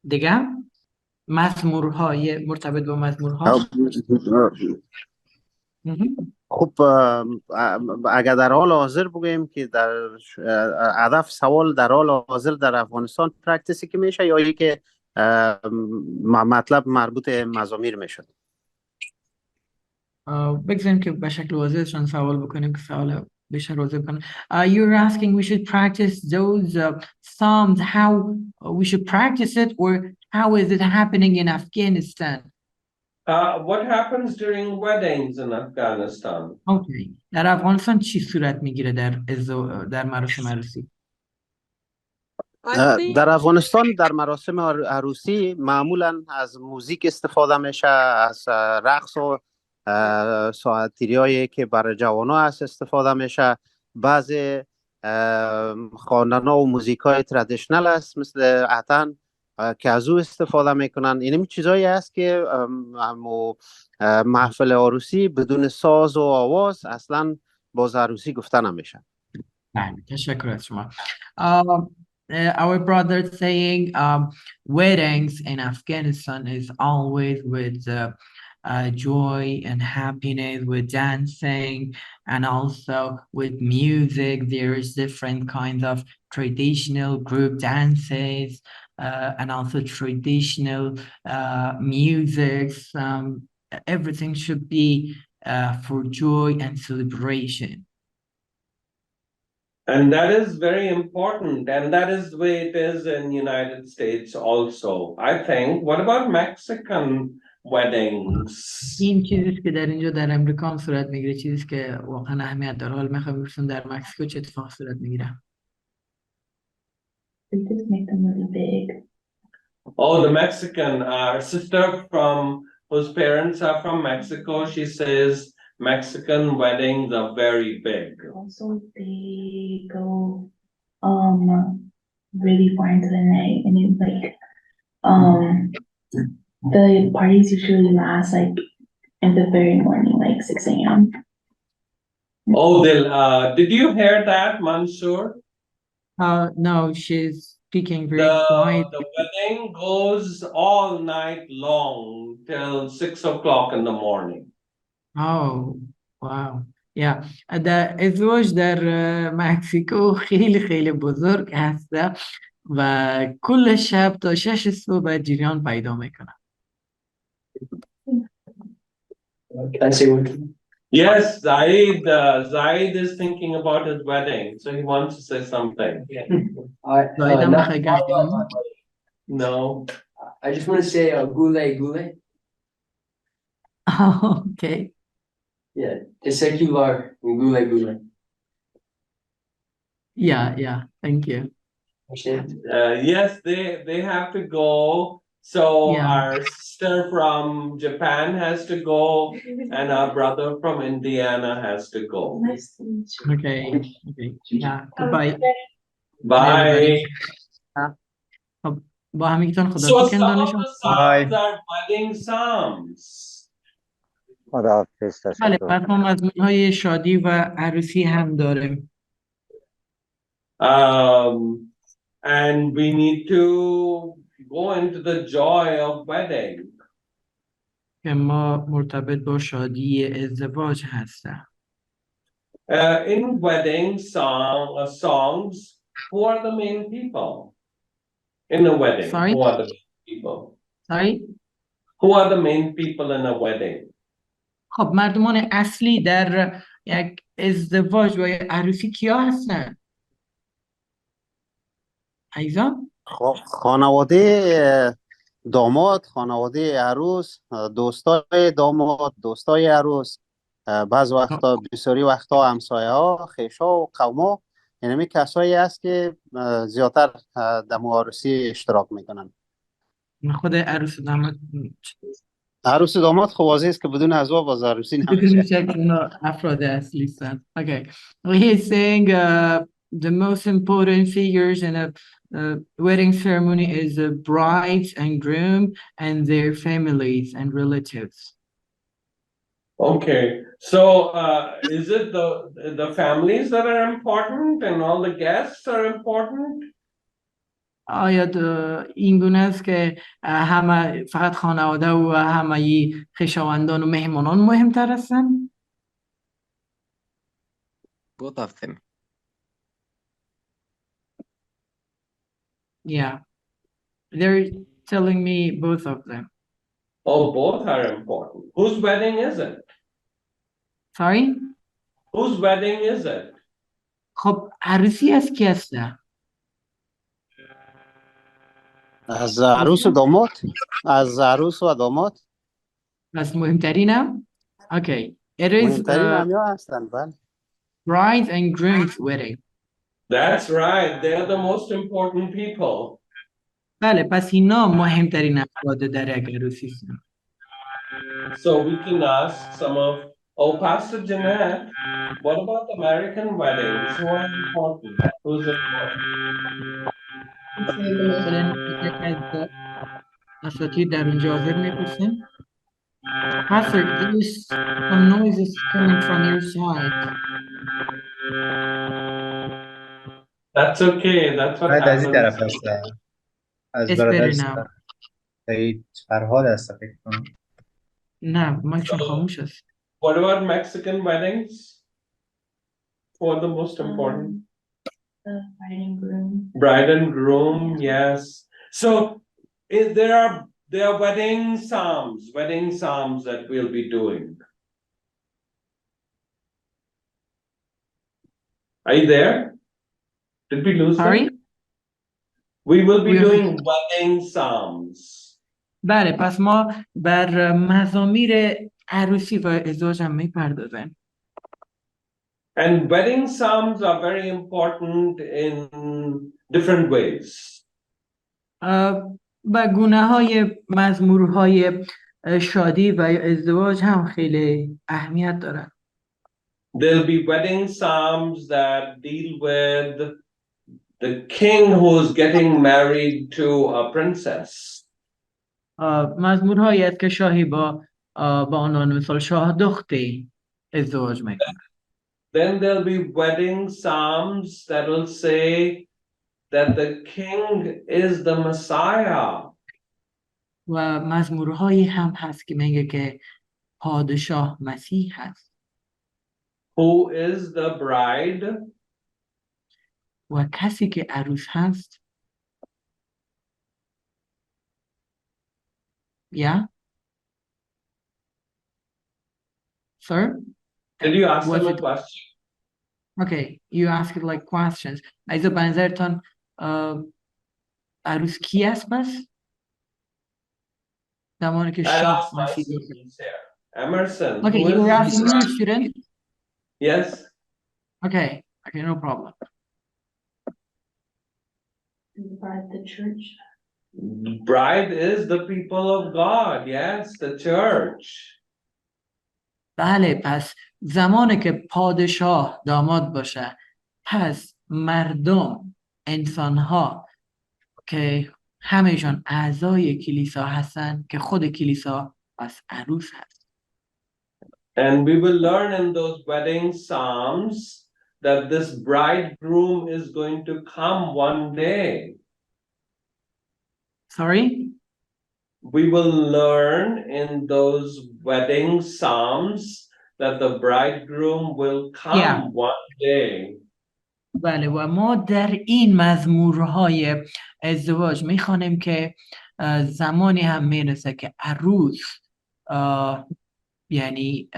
دیگه مزمورهای مرتبط با مزمورها. خب اگر در حال حاضر بگوییم که در هدف سوال در حال حاضر در افغانستان پرکتیسی که میشه یا یکی که مطلب مربوط مزامیر میشد؟ بگذاریم که به شکل واضحشان سوال بکنیم که سوال بیشتر واضح کنه. You're asking we should practice those psalms, how we should practice it, or how is it happening in Afghanistan? What happens during weddings in Afghanistan? Okay. در افغانستان چی صورت میگیره در مراسم عروسی؟ در افغانستان در مراسم عروسی معمولا از موزیک استفاده میشه، از رقص و ساعتیری هایی که برای جوانان هست استفاده میشه. بعضی خواندن ها و موزیک های ترادیشنل هست مثل عطن که از او استفاده میکنن. این چیزایی هست که محفل عروسی بدون ساز و آواز اصلا باز عروسی گفته نمیشه. تشکر از شما. Our brother saying weddings in Afghanistan is always with joy and happiness, with dancing and also with music. There's different kinds of traditional group dances and also traditional music. Everything should be for joy and celebration. And that is very important, and that is the way it is in the United States also, I think. What about Mexican weddings? این چیزیست که در اینجا در امریکا هم صورت میگیره، چیزیست که واقعا اهمیت داره. حالا میخوام بپرسم در مکزیکو چه اتفاق صورت میگیره؟ They just make them really big. Oh, the Mexican, our sister whose parents are from Mexico, she says Mexican weddings are very big. Also, they go really far into the night, and it's like the parties usually last like in the very morning, like 6 a.m. Oh, did you hear that, Mansoor? No, she's speaking very quiet. The wedding goes all night long till 6 o'clock in the morning. Oh, wow. Yeah. در ازدواج در مکزیکو خیلی خیلی بزرگ هسته و کل شب تا 6 صبح جریان پیدا میکنه. Can I say one? Yes, Zaid is thinking about his wedding, so he wants to say something. No. I just want to say gule gule. Okay. Yeah, it's secular gule gule. Yeah, thank you. Yes, they have to go. So our sister from Japan has to go, and our brother from Indiana has to go. Nice to meet you. Okay. Yeah, goodbye. Bye. با همگیتون So خدا some of the psalms are wedding psalms. بله، بعد ما مضمون‌های شادی و عروسی هم داریم. And we need to go into the joy of wedding. که ما مرتبط با شادی ازدواج هستیم. In wedding songs, who are the main people in a wedding? Sorry? Who are the main people? Sorry? Who are the main people in a wedding? خب مردمان اصلی در یک ازدواج و یک عروسی کیا هستن؟ ایزان؟ خانواده داماد، خانواده عروس، دوستای داماد، دوستای عروس، بعض وقتا بسیاری وقتا همسایه ها، خیشا و قوما. یعنی کسایی هست که زیادتر در عروسی اشتراک میکنن. خود عروس داماد عروس داماد خب واضح است که بدون ازوا باز عروسی نمیشه. افراد اصلی هستن. Okay. He's saying the most important figures in a wedding ceremony is the bride and groom and their families and relatives. Okay, so is it the families that are important and all the guests are important? آیا این گونه است که همه فقط خانواده و همه خویشاوندان و مهمانان مهمتر هستند؟ Both of them. Yeah, they're telling me both of them. Oh, both are important. Whose wedding is it? Sorry? Whose wedding is it? خب عروسی از کی هسته؟ از عروس و داماد، از عروس و داماد. پس مهمترینم؟ Okay, it is مهمترین همیا هستند. بله. bride and groom's wedding. That's right. They're the most important people. بله پس اینا مهمترین افراد در یک عروسی هستند. So we can ask some of, Pastor Jeanette, what about American weddings? Who are important? Who's important? اساتید در اونجا حاضر میپرسیم. Pastor, there's some noises coming from your side. That's okay. That's what از این طرف happens. هست. از It's برادر better now. سعید فرهاد هست فکر کنم. نه مایکشون خاموش است. What about Mexican weddings? Who are the most important? The bride and groom. Bride and groom, yes. So there are wedding psalms that we'll be doing. Are you there? Did we lose them? Sorry? We will be doing wedding psalms. بله پس ما بر مزامیر عروسی و ازدواج هم میپردازیم. And wedding psalms are very important in different ways. و گونه های مزمورهای شادی و ازدواج هم خیلی اهمیت دارن. There'll be wedding psalms that deal with the king who's getting married to a princess. مزمورهایی است که شاهی با عنوان مثال شاه دختری ازدواج میکنه. Then there'll be wedding psalms that will say that the king is the Messiah. و مزمورهایی هم هست که میگه که پادشاه مسیح هست. Who is the bride? و کسی که عروس هست. Yeah? Sir? Did you ask them a question? Okay, you ask it like questions. ایزا به نظرتان عروس کی است پس؟ زمانی که شاه مسیح Emerson. Okay, you were asking your student? Yes. Okay, no problem. Bride, the church. Bride is the people of God. Yes, the church. بله پس زمانی که پادشاه داماد باشه پس مردم انسانها که همهشان اعضای کلیسا هستن که خود کلیسا پس عروس هست. And we will learn in those wedding psalms that this bridegroom is going to come one day. Sorry? We will learn in those wedding psalms that the bridegroom will come one day. بله و ما در این مزمورهای ازدواج میخوانیم که زمانی هم میرسه که عروس یعنی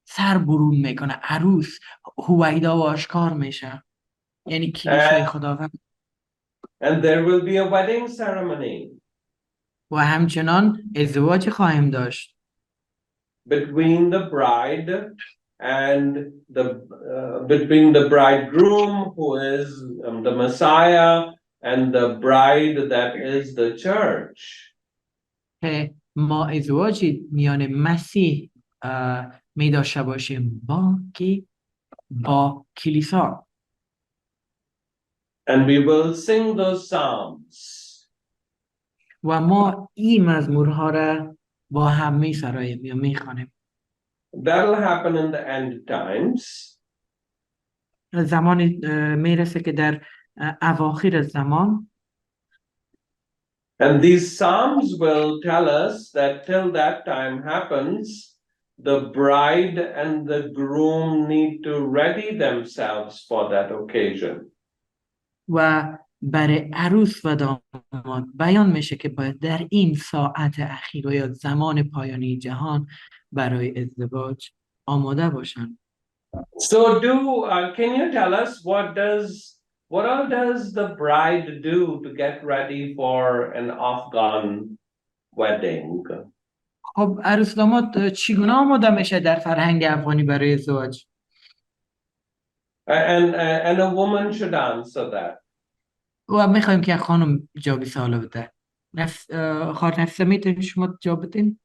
سر برون میکنه، عروس هویدا و آشکار میشه، یعنی کلیسای خداوند. And there will be a wedding ceremony. و همچنان ازدواج خواهیم داشت. Between the bride and between the bridegroom who is the Messiah and the bride that is the church. ما ازدواجی میان مسیح می داشته باشیم با کلیسا. And we will sing those psalms. و ما این مزمورها را با هم می‌سراییم یا می‌خوانیم. That'll happen in the end times. زمانی میرسه که در اواخر زمان. And these psalms will tell us that till that time happens, the bride and the groom need to ready themselves for that occasion. و برای عروس و داماد بیان میشه که باید در این ساعت اخیر یا زمان پایانی جهان برای ازدواج آماده باشن. So can you tell us what all does the bride do to get ready for an Afghan wedding? خب عروس داماد چگونه آماده میشه در فرهنگ افغانی برای ازدواج؟ And a woman should answer that. و میخوایم که خانم جواب سوال بده. خانم نفسه میتونید شما جواب بدین؟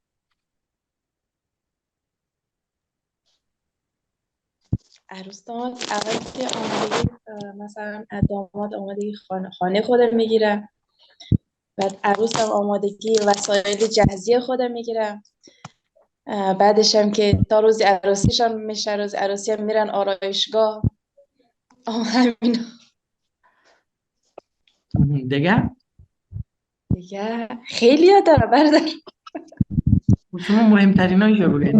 عروس داماد اول که آمادگی مثلا داماد آمادگی خانه خود میگیره، بعد عروس هم آمادگی وسایل جهزی خود میگیره، بعدش هم که تا روز عروسیشان میشه، روز عروسی هم میرن آرایشگاه. همین دیگه خیلی ها داره برادر. شما مهمترین هایی که بگید.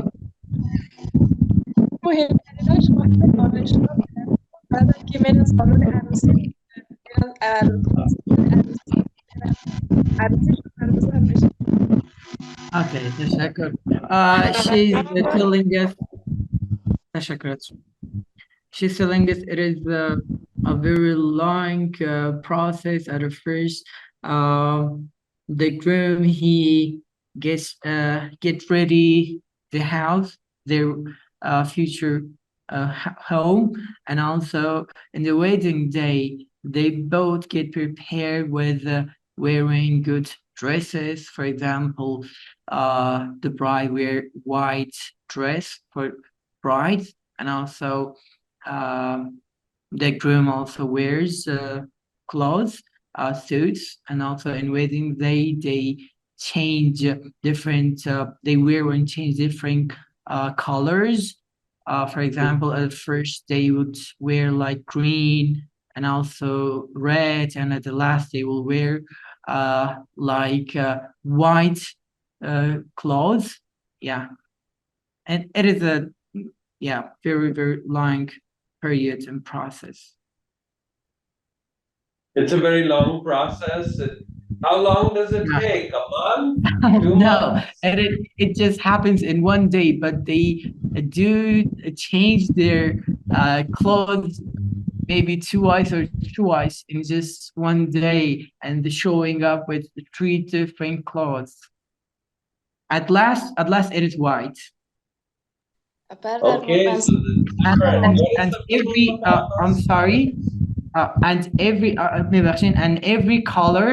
مهمتریناش باید آرایشگاه بعد که میرن سالن عروسی میرن عروسیشون میشه. Okay, تشکر. She's telling us تشکر. She's telling us it is a very long process. At first, the groom he get ready the house, their future home, and also in the wedding day they both get prepared with wearing good dresses. For example, the bride wear white dress for bride, and also the groom also wears clothes, suits, and also in wedding day they change different. They wear and change different colors. For example, at first they would wear like green and also red, and at the last they will wear like white clothes. Yeah, and it is a very, very long period and process. It's a very long process. How long does it take? A month? 2 No, months? it just happens in one day, but they do change their clothes maybe twice in just one day, and showing up with 3 different clothes. At last it is white. Okay, so and every I'm sorry, and every color,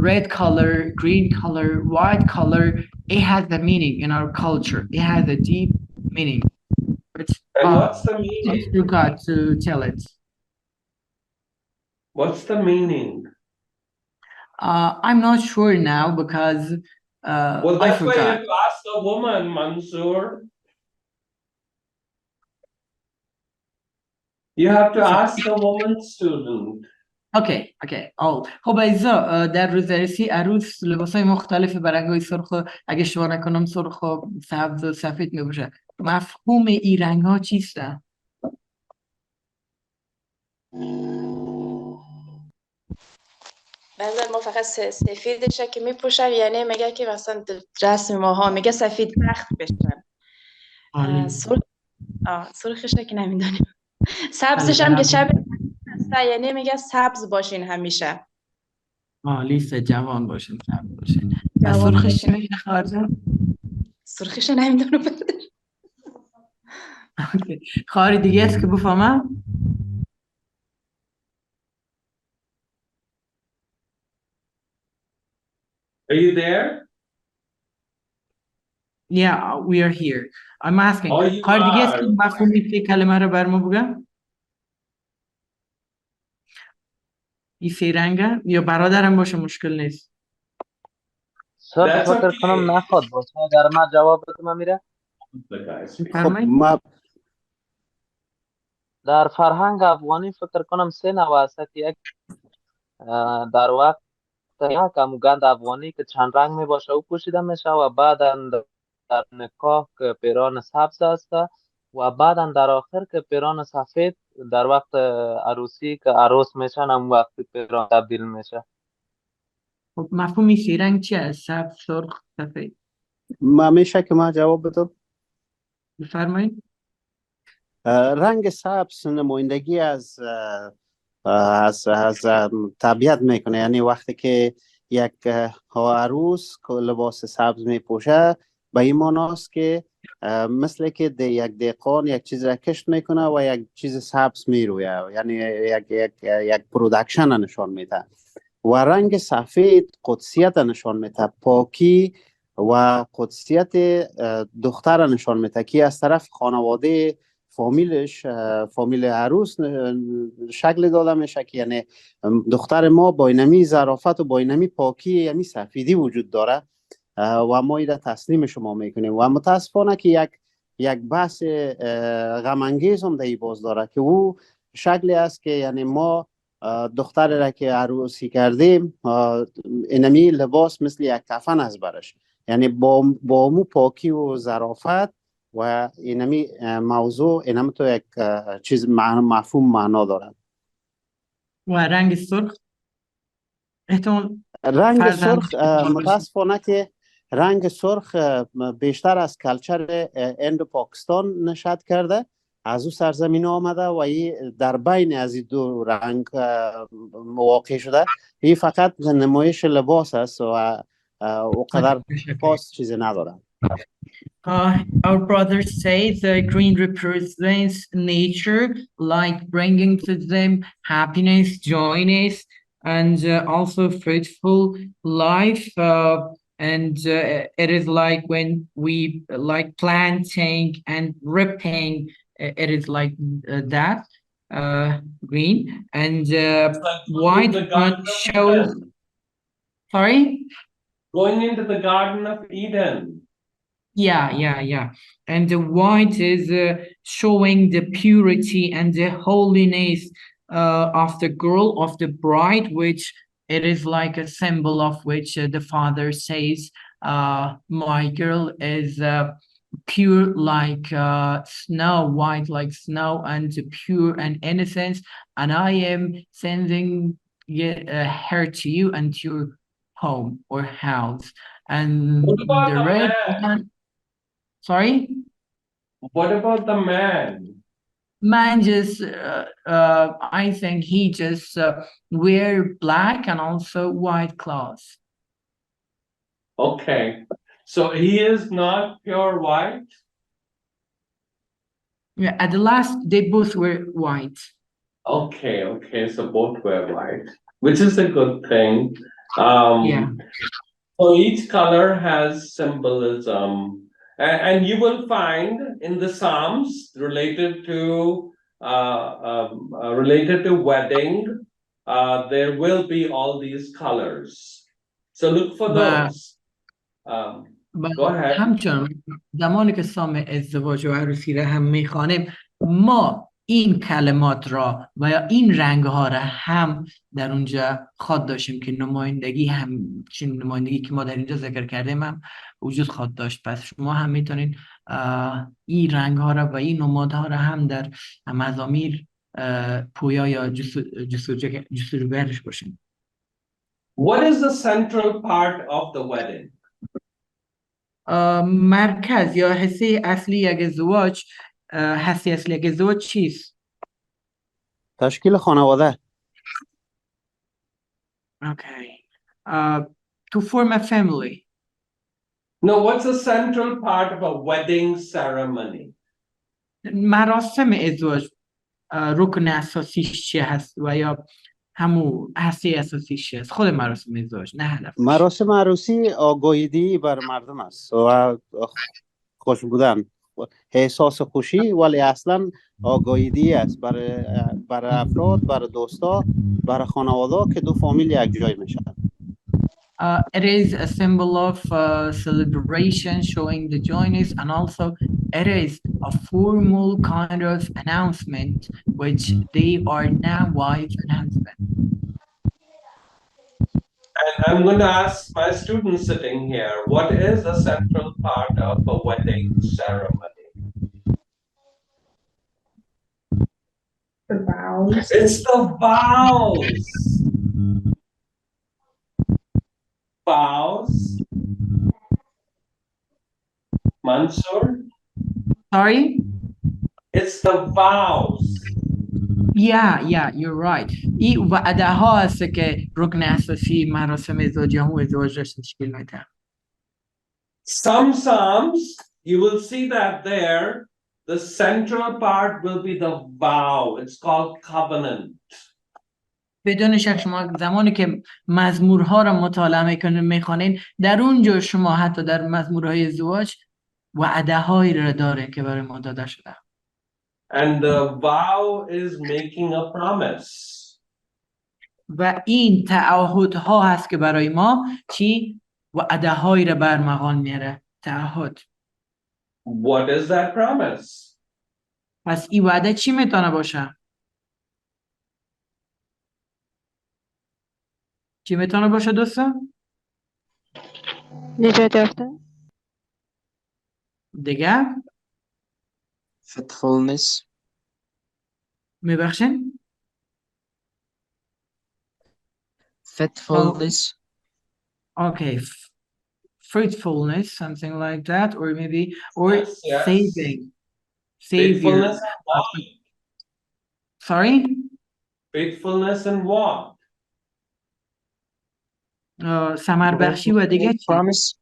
red color, green color, white color, it has a meaning in our culture. It has a deep meaning. But what's the meaning? You got to tell it. What's the meaning? I'm not sure now because well, I that's why you forgot. have to ask a woman, Mansoor. You have to ask a woman student. اوکی. خب عزیزا، در روزرسی عروس لباسای مختلف برنگای سرخ و اگه اشتباه نکنم سرخ و سبز و سفید میباشه. مفهوم این رنگ ها چیستن؟ بعضی ما فقط سفیدشه که میپوشن، یعنی میگه که مثلا رسم ماها میگه سفید بخت بشن. سرخشه که نمیدونیم. سبزش هم که شب یعنی میگه سبز باشین همیشه. لیست جوان باشین، سبز باشین. و سرخش چی میگه خواهر؟ سرخش نمیدونم. خواهر دیگه است که بفهمم؟ Are you there? Yeah, we are here. I'm asking. خواهر دیگه است که مفهومی که کلمه رو بر ما بگم؟ این سه رنگه یا برادرم باشه مشکل نیست. سر فکر کنم نخواد باشه اگر من جواب بدم میره. خب ما در فرهنگ افغانی فکر کنم سه نوع است که یک در وقت یک اموگند افغانی که چند رنگ می باشه او پوشیده میشه و بعدا در نکاح که پیران سبز است و بعدا در آخر که پیران سفید در وقت عروسی که عروس میشن هم وقت پیران تبدیل میشه. خب مفهوم این سه رنگ چی است؟ سبز، سرخ، سفید. ما میشه که ما جواب بدم. بفرمایید. رنگ سبز نمایندگی از طبیعت میکنه، یعنی وقتی که یک عروس که لباس سبز میپوشه به این معناست که مثل که یک دهقان یک چیز را کشت میکنه و یک چیز سبز میرویه، یعنی یک پرودکشن نشان میده. و رنگ سفید قدسیت نشان میده، پاکی و قدسیت دختر نشان میده که از طرف خانواده فامیلش، فامیل عروس شکل داده میشه که یعنی دختر ما با اینمی ظرافت و با اینمی پاکی یعنی سفیدی وجود داره و ما ایده تسلیم شما میکنیم. و متاسفانه که یک بحث غم انگیز هم در باز داره که او شکلی است که یعنی ما دختر را که عروسی کردیم اینمی لباس مثل یک کفن از برش، یعنی با مو پاکی و ظرافت و اینمی موضوع اینم تو یک چیز مفهوم معنا داره. و رنگ سرخ رنگ سرخ متاسفانه که رنگ سرخ بیشتر از کلچر اندو پاکستان نشأت کرده، از او سرزمین آمده و این در بین از این دو رنگ واقع شده. این فقط نمایش لباس است و اونقدر خاص چیزی نداره. Our brothers say the green represents nature, like bringing to them happiness, joyness, and also fruitful life. And it is like when we like planting and ripping, it is like that, green. And white one shows, sorry? Going into the Garden of Eden. Yeah. And the white is showing the purity and the holiness of the girl, of the bride, which it is like a symbol of which the father says, my girl is pure like snow, white like snow, and pure and innocent, and I am sending her to you and to your home or house. And the red one, sorry? What about the man? Man just, I think he just wear black and also white clothes. Okay, so he is not pure white? Yeah, at the last, they both were white. Okay, so both were white, which is a good thing. Yeah. So each color has symbolism. And you will find in the Psalms related to wedding, there will be all these colors. So look for those. Go ahead. همچنان زمانی که سام ازدواج و عروسی را هم میخوانیم، ما این کلمات را و یا این رنگ ها را هم در اونجا خواد داشتیم که نمایندگی همچین نمایندگی که ما در اینجا ذکر کردیم هم وجود خواد داشت. پس شما هم میتونید این رنگ ها را و این نمادها را هم در مزامیر پویا یا جستجوگرش باشیم. What is the central part of the wedding? مرکز یا حصه اصلی یک ازدواج، حصه اصلی یک ازدواج چیست؟ تشکیل خانواده. Okay. To form a family. No, what's the central part of a wedding ceremony? مراسم ازدواج رکن اساسیش چی هست و یا همون هسته اساسیش چی هست؟ خود مراسم ازدواج، نه هدف. مراسم عروسی آگاهیدهی بر مردم است و خوش بودن. احساس خوشی، ولی اصلا آگاهیدی است برای افراد، برای دوستا، برای خانواده که دو فامیل یک جای میشن. It is a symbol of celebration, showing the joyness, and also it is a formal kind of announcement, which they are now wife and husband. And I'm going to ask my students sitting here, what is the central part of a wedding ceremony? The vows. It's the vows. Vows. Mansoor? Sorry? It's the vows. Yeah, you're right. این وعده ها هست که رکن اساسی مراسم ازدواج یا ازدواج تشکیل میده. Some psalms, you will see that there, the central part will be the vow. It's called covenant. بدون شک شما زمانی که مزمورها را مطالعه میکنین میخوانین، در اونجا شما حتی در مزمورهای ازدواج وعده هایی را داره که برای ما داده شده. And the vow is making a promise. و این تعهدها هست که برای ما چی؟ وعده هایی را برمغان میاره. تعهد. What is that promise? پس این وعده چی میتونه باشه؟ چی میتونه باشه دوستان؟ نجات یافتن. دیگه؟ faithfulness. میبخشین؟ Faithfulness. Okay. Fruitfulness, something like that, or maybe, or Yes. saving. Faithfulness Savior. and what? Sorry? Faithfulness and what? ثمر بخشی و دیگه چی؟ Promise.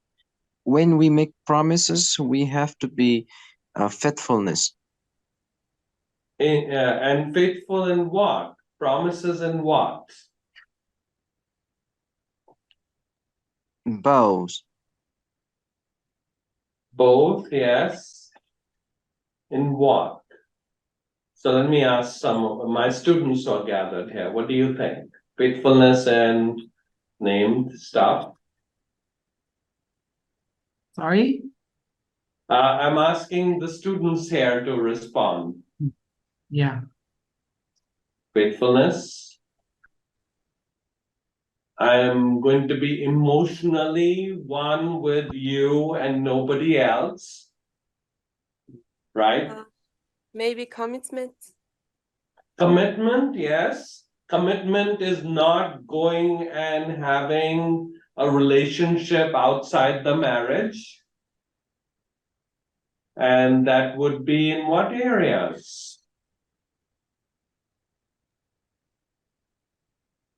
When we make promises, we have to be faithfulness. And faithful in what? Promises in what? Bows. Both, yes. In what? So let me ask some of my students who are gathered here. What do you think? Faithfulness and named stuff? Sorry? I'm asking the students here to respond. Yeah. Faithfulness. I'm going to be emotionally one with you and nobody else. Right? Maybe commitment. Commitment, yes. Commitment is not going and having a relationship outside the marriage. And that would be in what areas?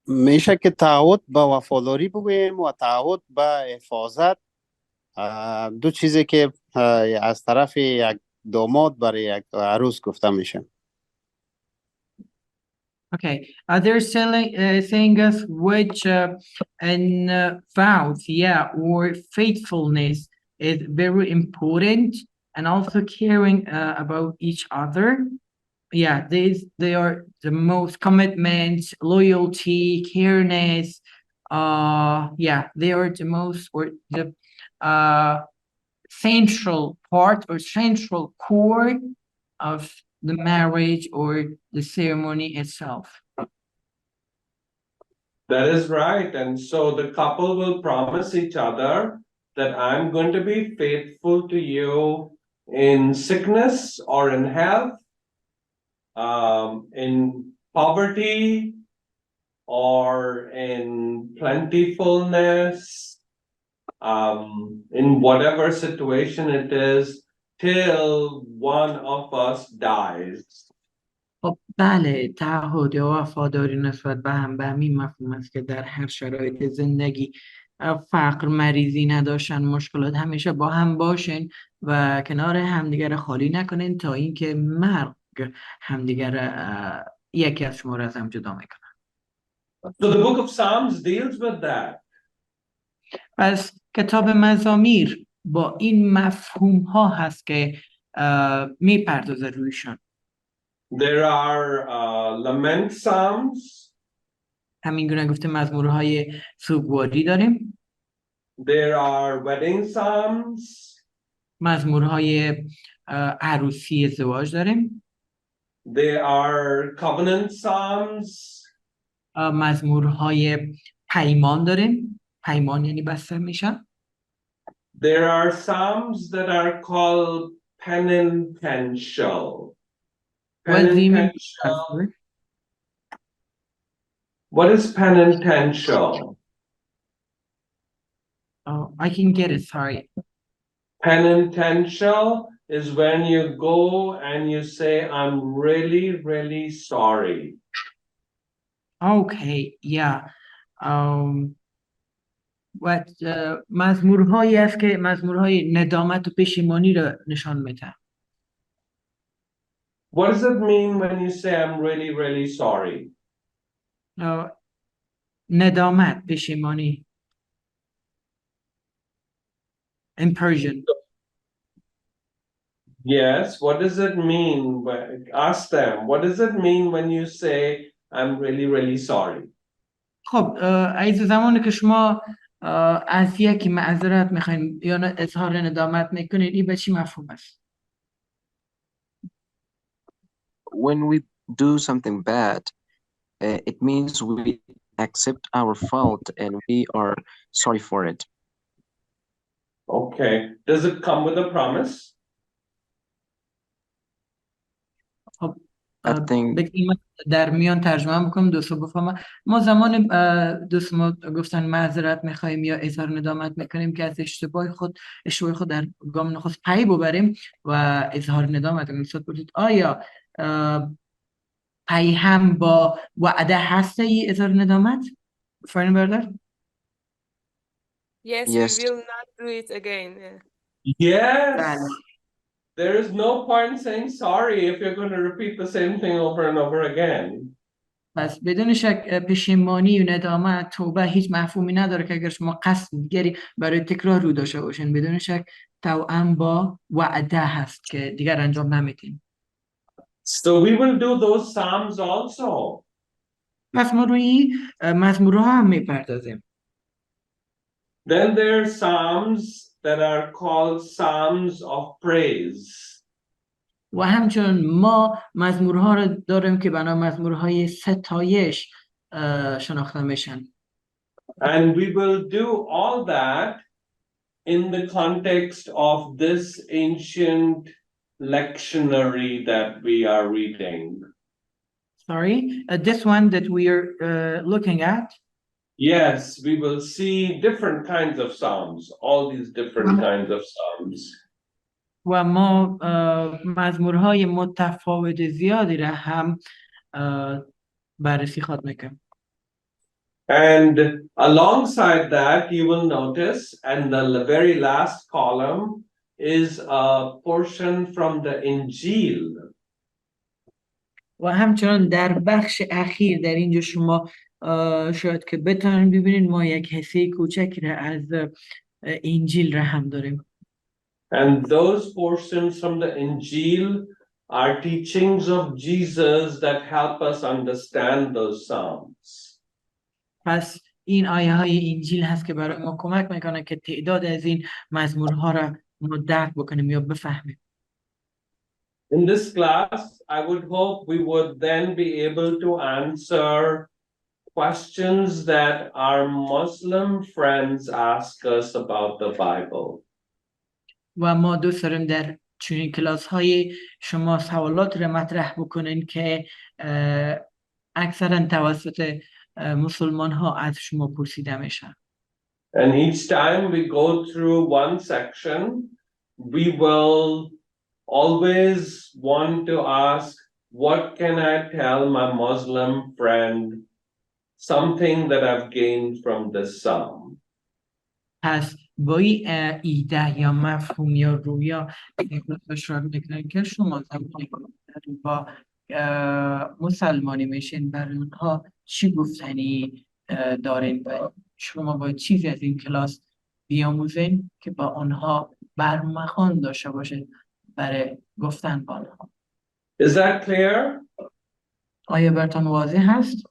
میشه که تعهد به وفاداری بگوییم و تعهد به حفاظت، دو چیزی که از طرف یک داماد برای یک عروس گفته میشه. Okay. They're saying us which vows, yeah, or faithfulness is very important, and also caring about each other. Yeah, they are the most commitment, loyalty, careness. Yeah, they are the most, or the central part or central core of the marriage or the ceremony itself. That is right. And so the couple will promise each other that I'm going to be faithful to you in sickness or in health, in poverty or in plentifulness, in whatever situation it is, till one of us dies. خب بله، تعهد یا وفاداری نسبت به هم به همین مفهوم است که در هر شرایط زندگی، فقر، مریضی نداشتن، مشکلات، همیشه با هم باشین و کنار همدیگر خالی نکنین تا اینکه مرگ همدیگر یکی از شما را از هم جدا میکنه. So the book of Psalms deals with that. پس کتاب مزامیر با این مفهوم ها هست که میپردازه رویشان. There are lament psalms. همین گونه گفته مزمورهای سوگواری داریم. There are wedding psalms. مزمورهای عروسی ازدواج داریم. There are covenant psalms. مزمورهای پیمان داریم. پیمان یعنی بسته میشن. There are psalms that are called penitential. Penitential. What is penitential? Oh, I can get it, sorry. Penitential is when you go and you say, I'm really, really sorry. Okay, yeah. مزمورهایی است که مزمورهای ندامت و پشیمانی را نشان میده. What does it mean when you say, I'm really, really sorry? ندامت، پشیمانی. In Persian. Yes, what does it mean? Ask them, what does it mean when you say, I'm really, really sorry? خب از زمانی که شما از یکی معذرت میخواین یا اظهار ندامت میکنید این به چی مفهوم است؟ When we do something bad, it means we accept our fault and we are sorry for it. Okay. Does it come with a promise? I think در میان ترجمه بکنم دوستو بفهمم. ما زمان دوست ما گفتن معذرت میخوایم یا اظهار ندامت میکنیم که از اشتباه خود در گام نخست پی ببریم و اظهار ندامت کنیم. آیا پی هم با وعده هست ای اظهار ندامت؟ فرین برادر؟ Yes, Yes. we will not do it again. Yes. There is no point saying sorry if you're going to repeat the same thing over and over again. پس بدون شک پشیمانی و ندامت توبه هیچ مفهومی نداره که اگر شما قصد دیگری برای تکرار رو داشته باشین. بدون شک توأم با وعده هست که دیگر انجام نمیدین. So we will do those psalms also. پس ما روی مزمورها هم میپردازیم. Then there are psalms that are called psalms of praise. و همچنین ما مزمورها رو داریم که به نام مزمورهای ستایش شناخته میشن. And we will do all that in the context of this ancient lectionary that we are reading. Sorry, this one that we are looking at? Yes, we will see different kinds of psalms, all these different kinds of psalms. و ما مزمورهای متفاوت زیادی را هم بررسی خواهد میکنیم. And alongside that, you will notice, and the very last column is a portion from the Injil. و همچنان در بخش اخیر در اینجا شما شاید که بتونید ببینید ما یک حصه کوچکی را از انجیل را هم داریم. And those portions from the Injil are teachings of Jesus that help us understand those psalms. پس این آیه های انجیل هست که برای ما کمک میکنه که تعداد از این مزمورها را ما درک بکنیم یا بفهمیم. In this class, I would hope we would then be able to answer questions that our Muslim friends ask us about the Bible. و ما دوست داریم در چنین کلاس های شما سوالات را مطرح بکنین که اکثرا توسط مسلمان ها از شما پرسیده میشن. And each time we go through one section, we will always want to ask, what can I tell my Muslim friend, something that I've gained from this psalm? پس با این ایده یا مفهوم یا رویا اشاره میکنن که شما زمانی با مسلمانی میشین برای اونها چی گفتنی دارین و شما باید چیزی از این کلاس بیاموزین که با آنها برمخان داشته باشین برای گفتن با آنها. Is that clear? آیا براتون واضح هست؟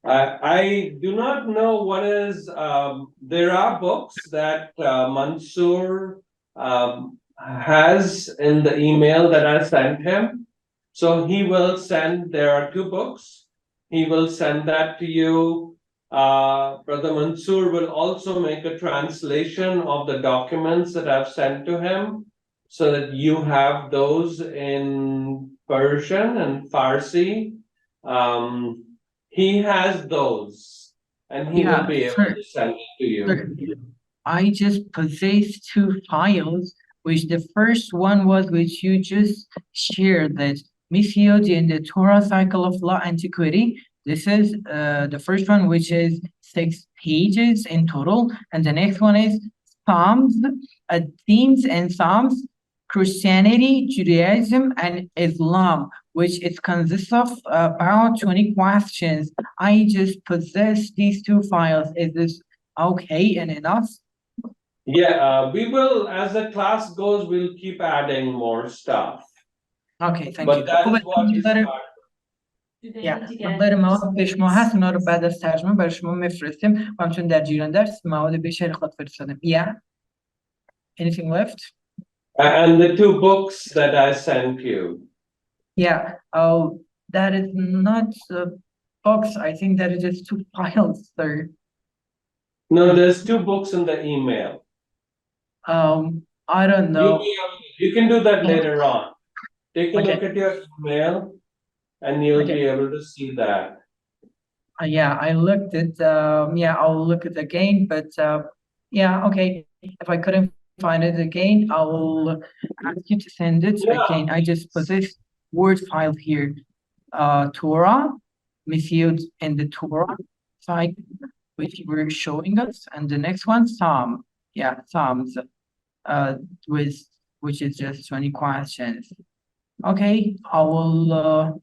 I do not know what is, there are books that Mansoor has in the email that I sent him. So he will send, there are 2 books. He will send that to you. Brother Mansoor will also make a translation of the documents that I've sent to him so that you have those in Persian and Farsi. He has those and he will be able to send it to you. I just possess 2 files, which the first one was which you just shared, that Mythology in the Torah Cycle of Law Antiquity. This is the first one, which is 6 pages in total, and the next one is Psalms, Themes and Psalms, Christianity, Judaism, and Islam, which it consists of about 20 questions. I just possess these 2 files. Is this okay and enough? Yeah, we will, as the class goes, we'll keep adding more stuff. Okay, thank But you. that is what we start. مقدار مواد به شما هست، اونا رو بعد از ترجمه برای شما میفرستیم و همچنین در جریان درس مواد بیشتری خود فرستادیم. Yeah. Anything left? And the 2 books that I sent you. Yeah. Oh, that is not books. I think that is just 2 files, sir. No, there's 2 books in the email. I don't know. You can do that later on. Take a look at your email and you'll be able to see that. Yeah, I looked at, yeah, I'll look at it again, but yeah, okay. If I couldn't find it again, I'll ask you to send it again. I just possess Word file here. Torah, Mythology in the Torah site, which you were showing us, and the next one, Psalm. Yeah, Psalms, which is just 20 questions. Okay, I will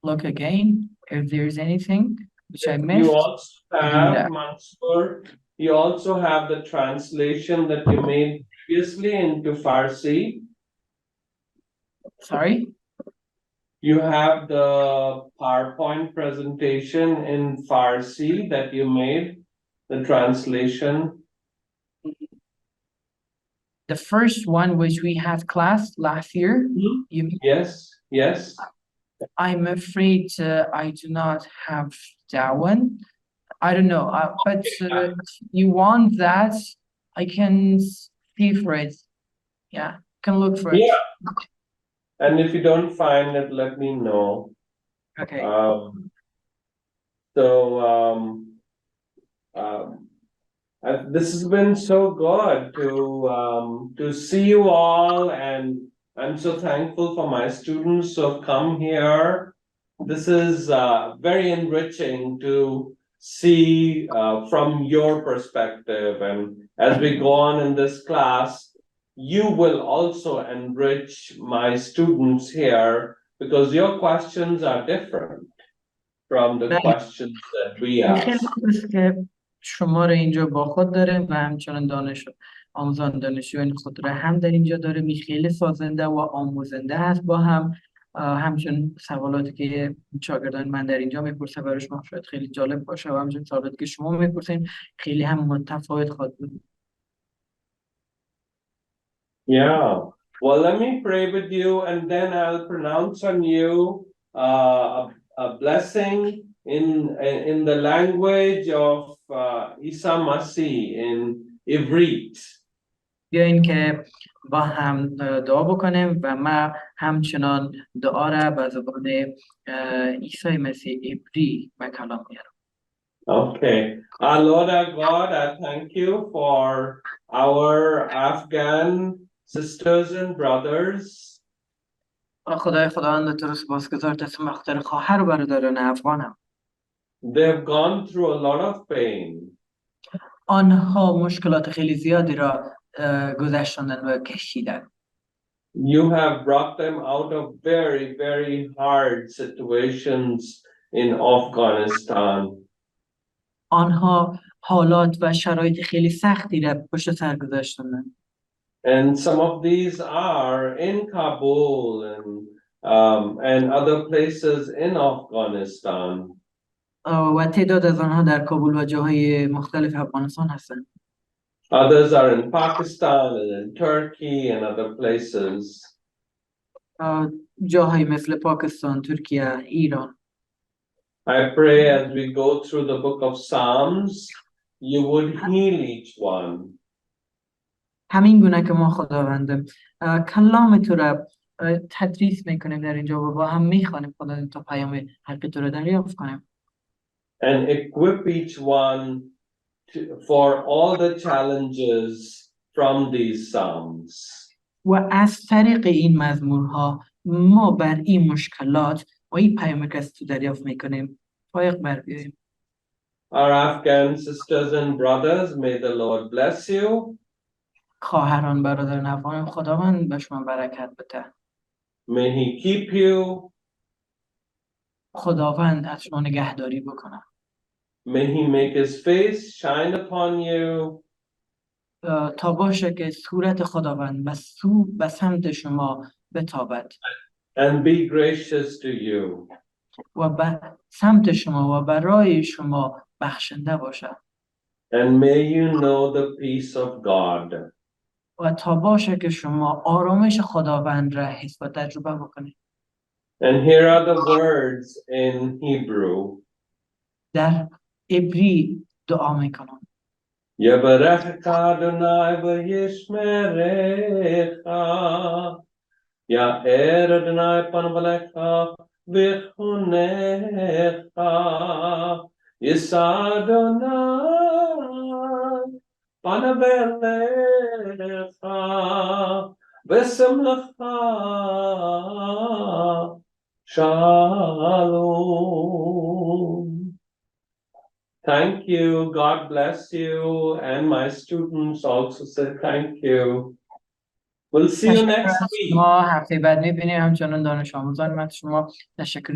look again if there's anything which I missed. You also have, Mansoor, you also have the translation that you made previously into Farsi. Sorry? You have the PowerPoint presentation in Farsi that you made, the translation. The first one which we had class last year. Yes, yes. I'm afraid I do not have that one. I don't know, but you want that, I can see for it. Yeah, can look for it. Yeah. And if you don't find it, let me know. Okay. This has been so good to see you all, and I'm so thankful for my students who have come here. This is very enriching to see from your perspective, and as we go on in this class, you will also enrich my students here because your questions are different from the questions that we ask. شما رو اینجا با خود داره و همچنان آموزان دانشجویان خود را هم در اینجا داره. خیلی سازنده و آموزنده هست با هم. همچنین سوالاتی که شاگردان من در اینجا میپرسه برای شما شاید خیلی جالب باشه و همچنین سوالاتی که شما میپرسین خیلی هم متفاوت خواهد بود. Yeah. Well, let me pray with you and then I'll pronounce on you a blessing in the language of Isa Masih in Ivrit. بیاین که با هم دعا بکنیم و من همچنان دعا را به زبان عیسی مسیح عبری به کلام میارم. Okay. Our Lord, our God, I thank you for our Afghan sisters and brothers. خداوند تو رو سپاسگزار هستم بخاطر خواهر و برادران افغانم. They've gone through a lot of pain. آنها مشکلات خیلی زیادی را گذشتند و کشیدند. You have brought them out of very, very hard situations in Afghanistan. آنها حالات و شرایط خیلی سختی را پشت سر گذاشتند. And some of these are in Kabul and other places in Afghanistan. و تعداد از آنها در کابل و جاهای مختلف افغانستان هستند. Others are in Pakistan and in Turkey and other places. جاهای مثل پاکستان، ترکیه، ایران. I pray as we go through the book of Psalms, you would heal each one. همین گونه که ما خداوند کلام تو را تدریس میکنیم در اینجا و با هم میخوانیم خداوند تا پیام حق تو را دریافت کنیم. And equip each one for all the challenges from these Psalms. و از طریق این مزمورها ما بر این مشکلات و این پیام که از تو دریافت میکنیم فایق بر بیاییم. Our Afghan sisters and brothers, may the Lord bless you. خواهران برادران افغان، خداوند به شما برکت بده. May he keep you. خداوند از شما نگهداری بکنه. May he make his face shine upon you. تا باشه که صورت خداوند به سمت شما بتابد. And be gracious to you. و به سمت شما و برای شما بخشنده باشه. And may you know the peace of God. و تا باشه که شما آرامش خداوند را حس و تجربه بکنید. And here are the words in Hebrew. در عبری دعا میکنم. یبارکک ادونای و یشمرک. یا ادونای پنبلک و خونک. یس ادونای پنبلک و سملک. Shalom. Thank you. God bless you. And my students also say thank you. We'll see you next week. ما هفته بعد میبینیم. همچنان دانش آموزان من شما تشکر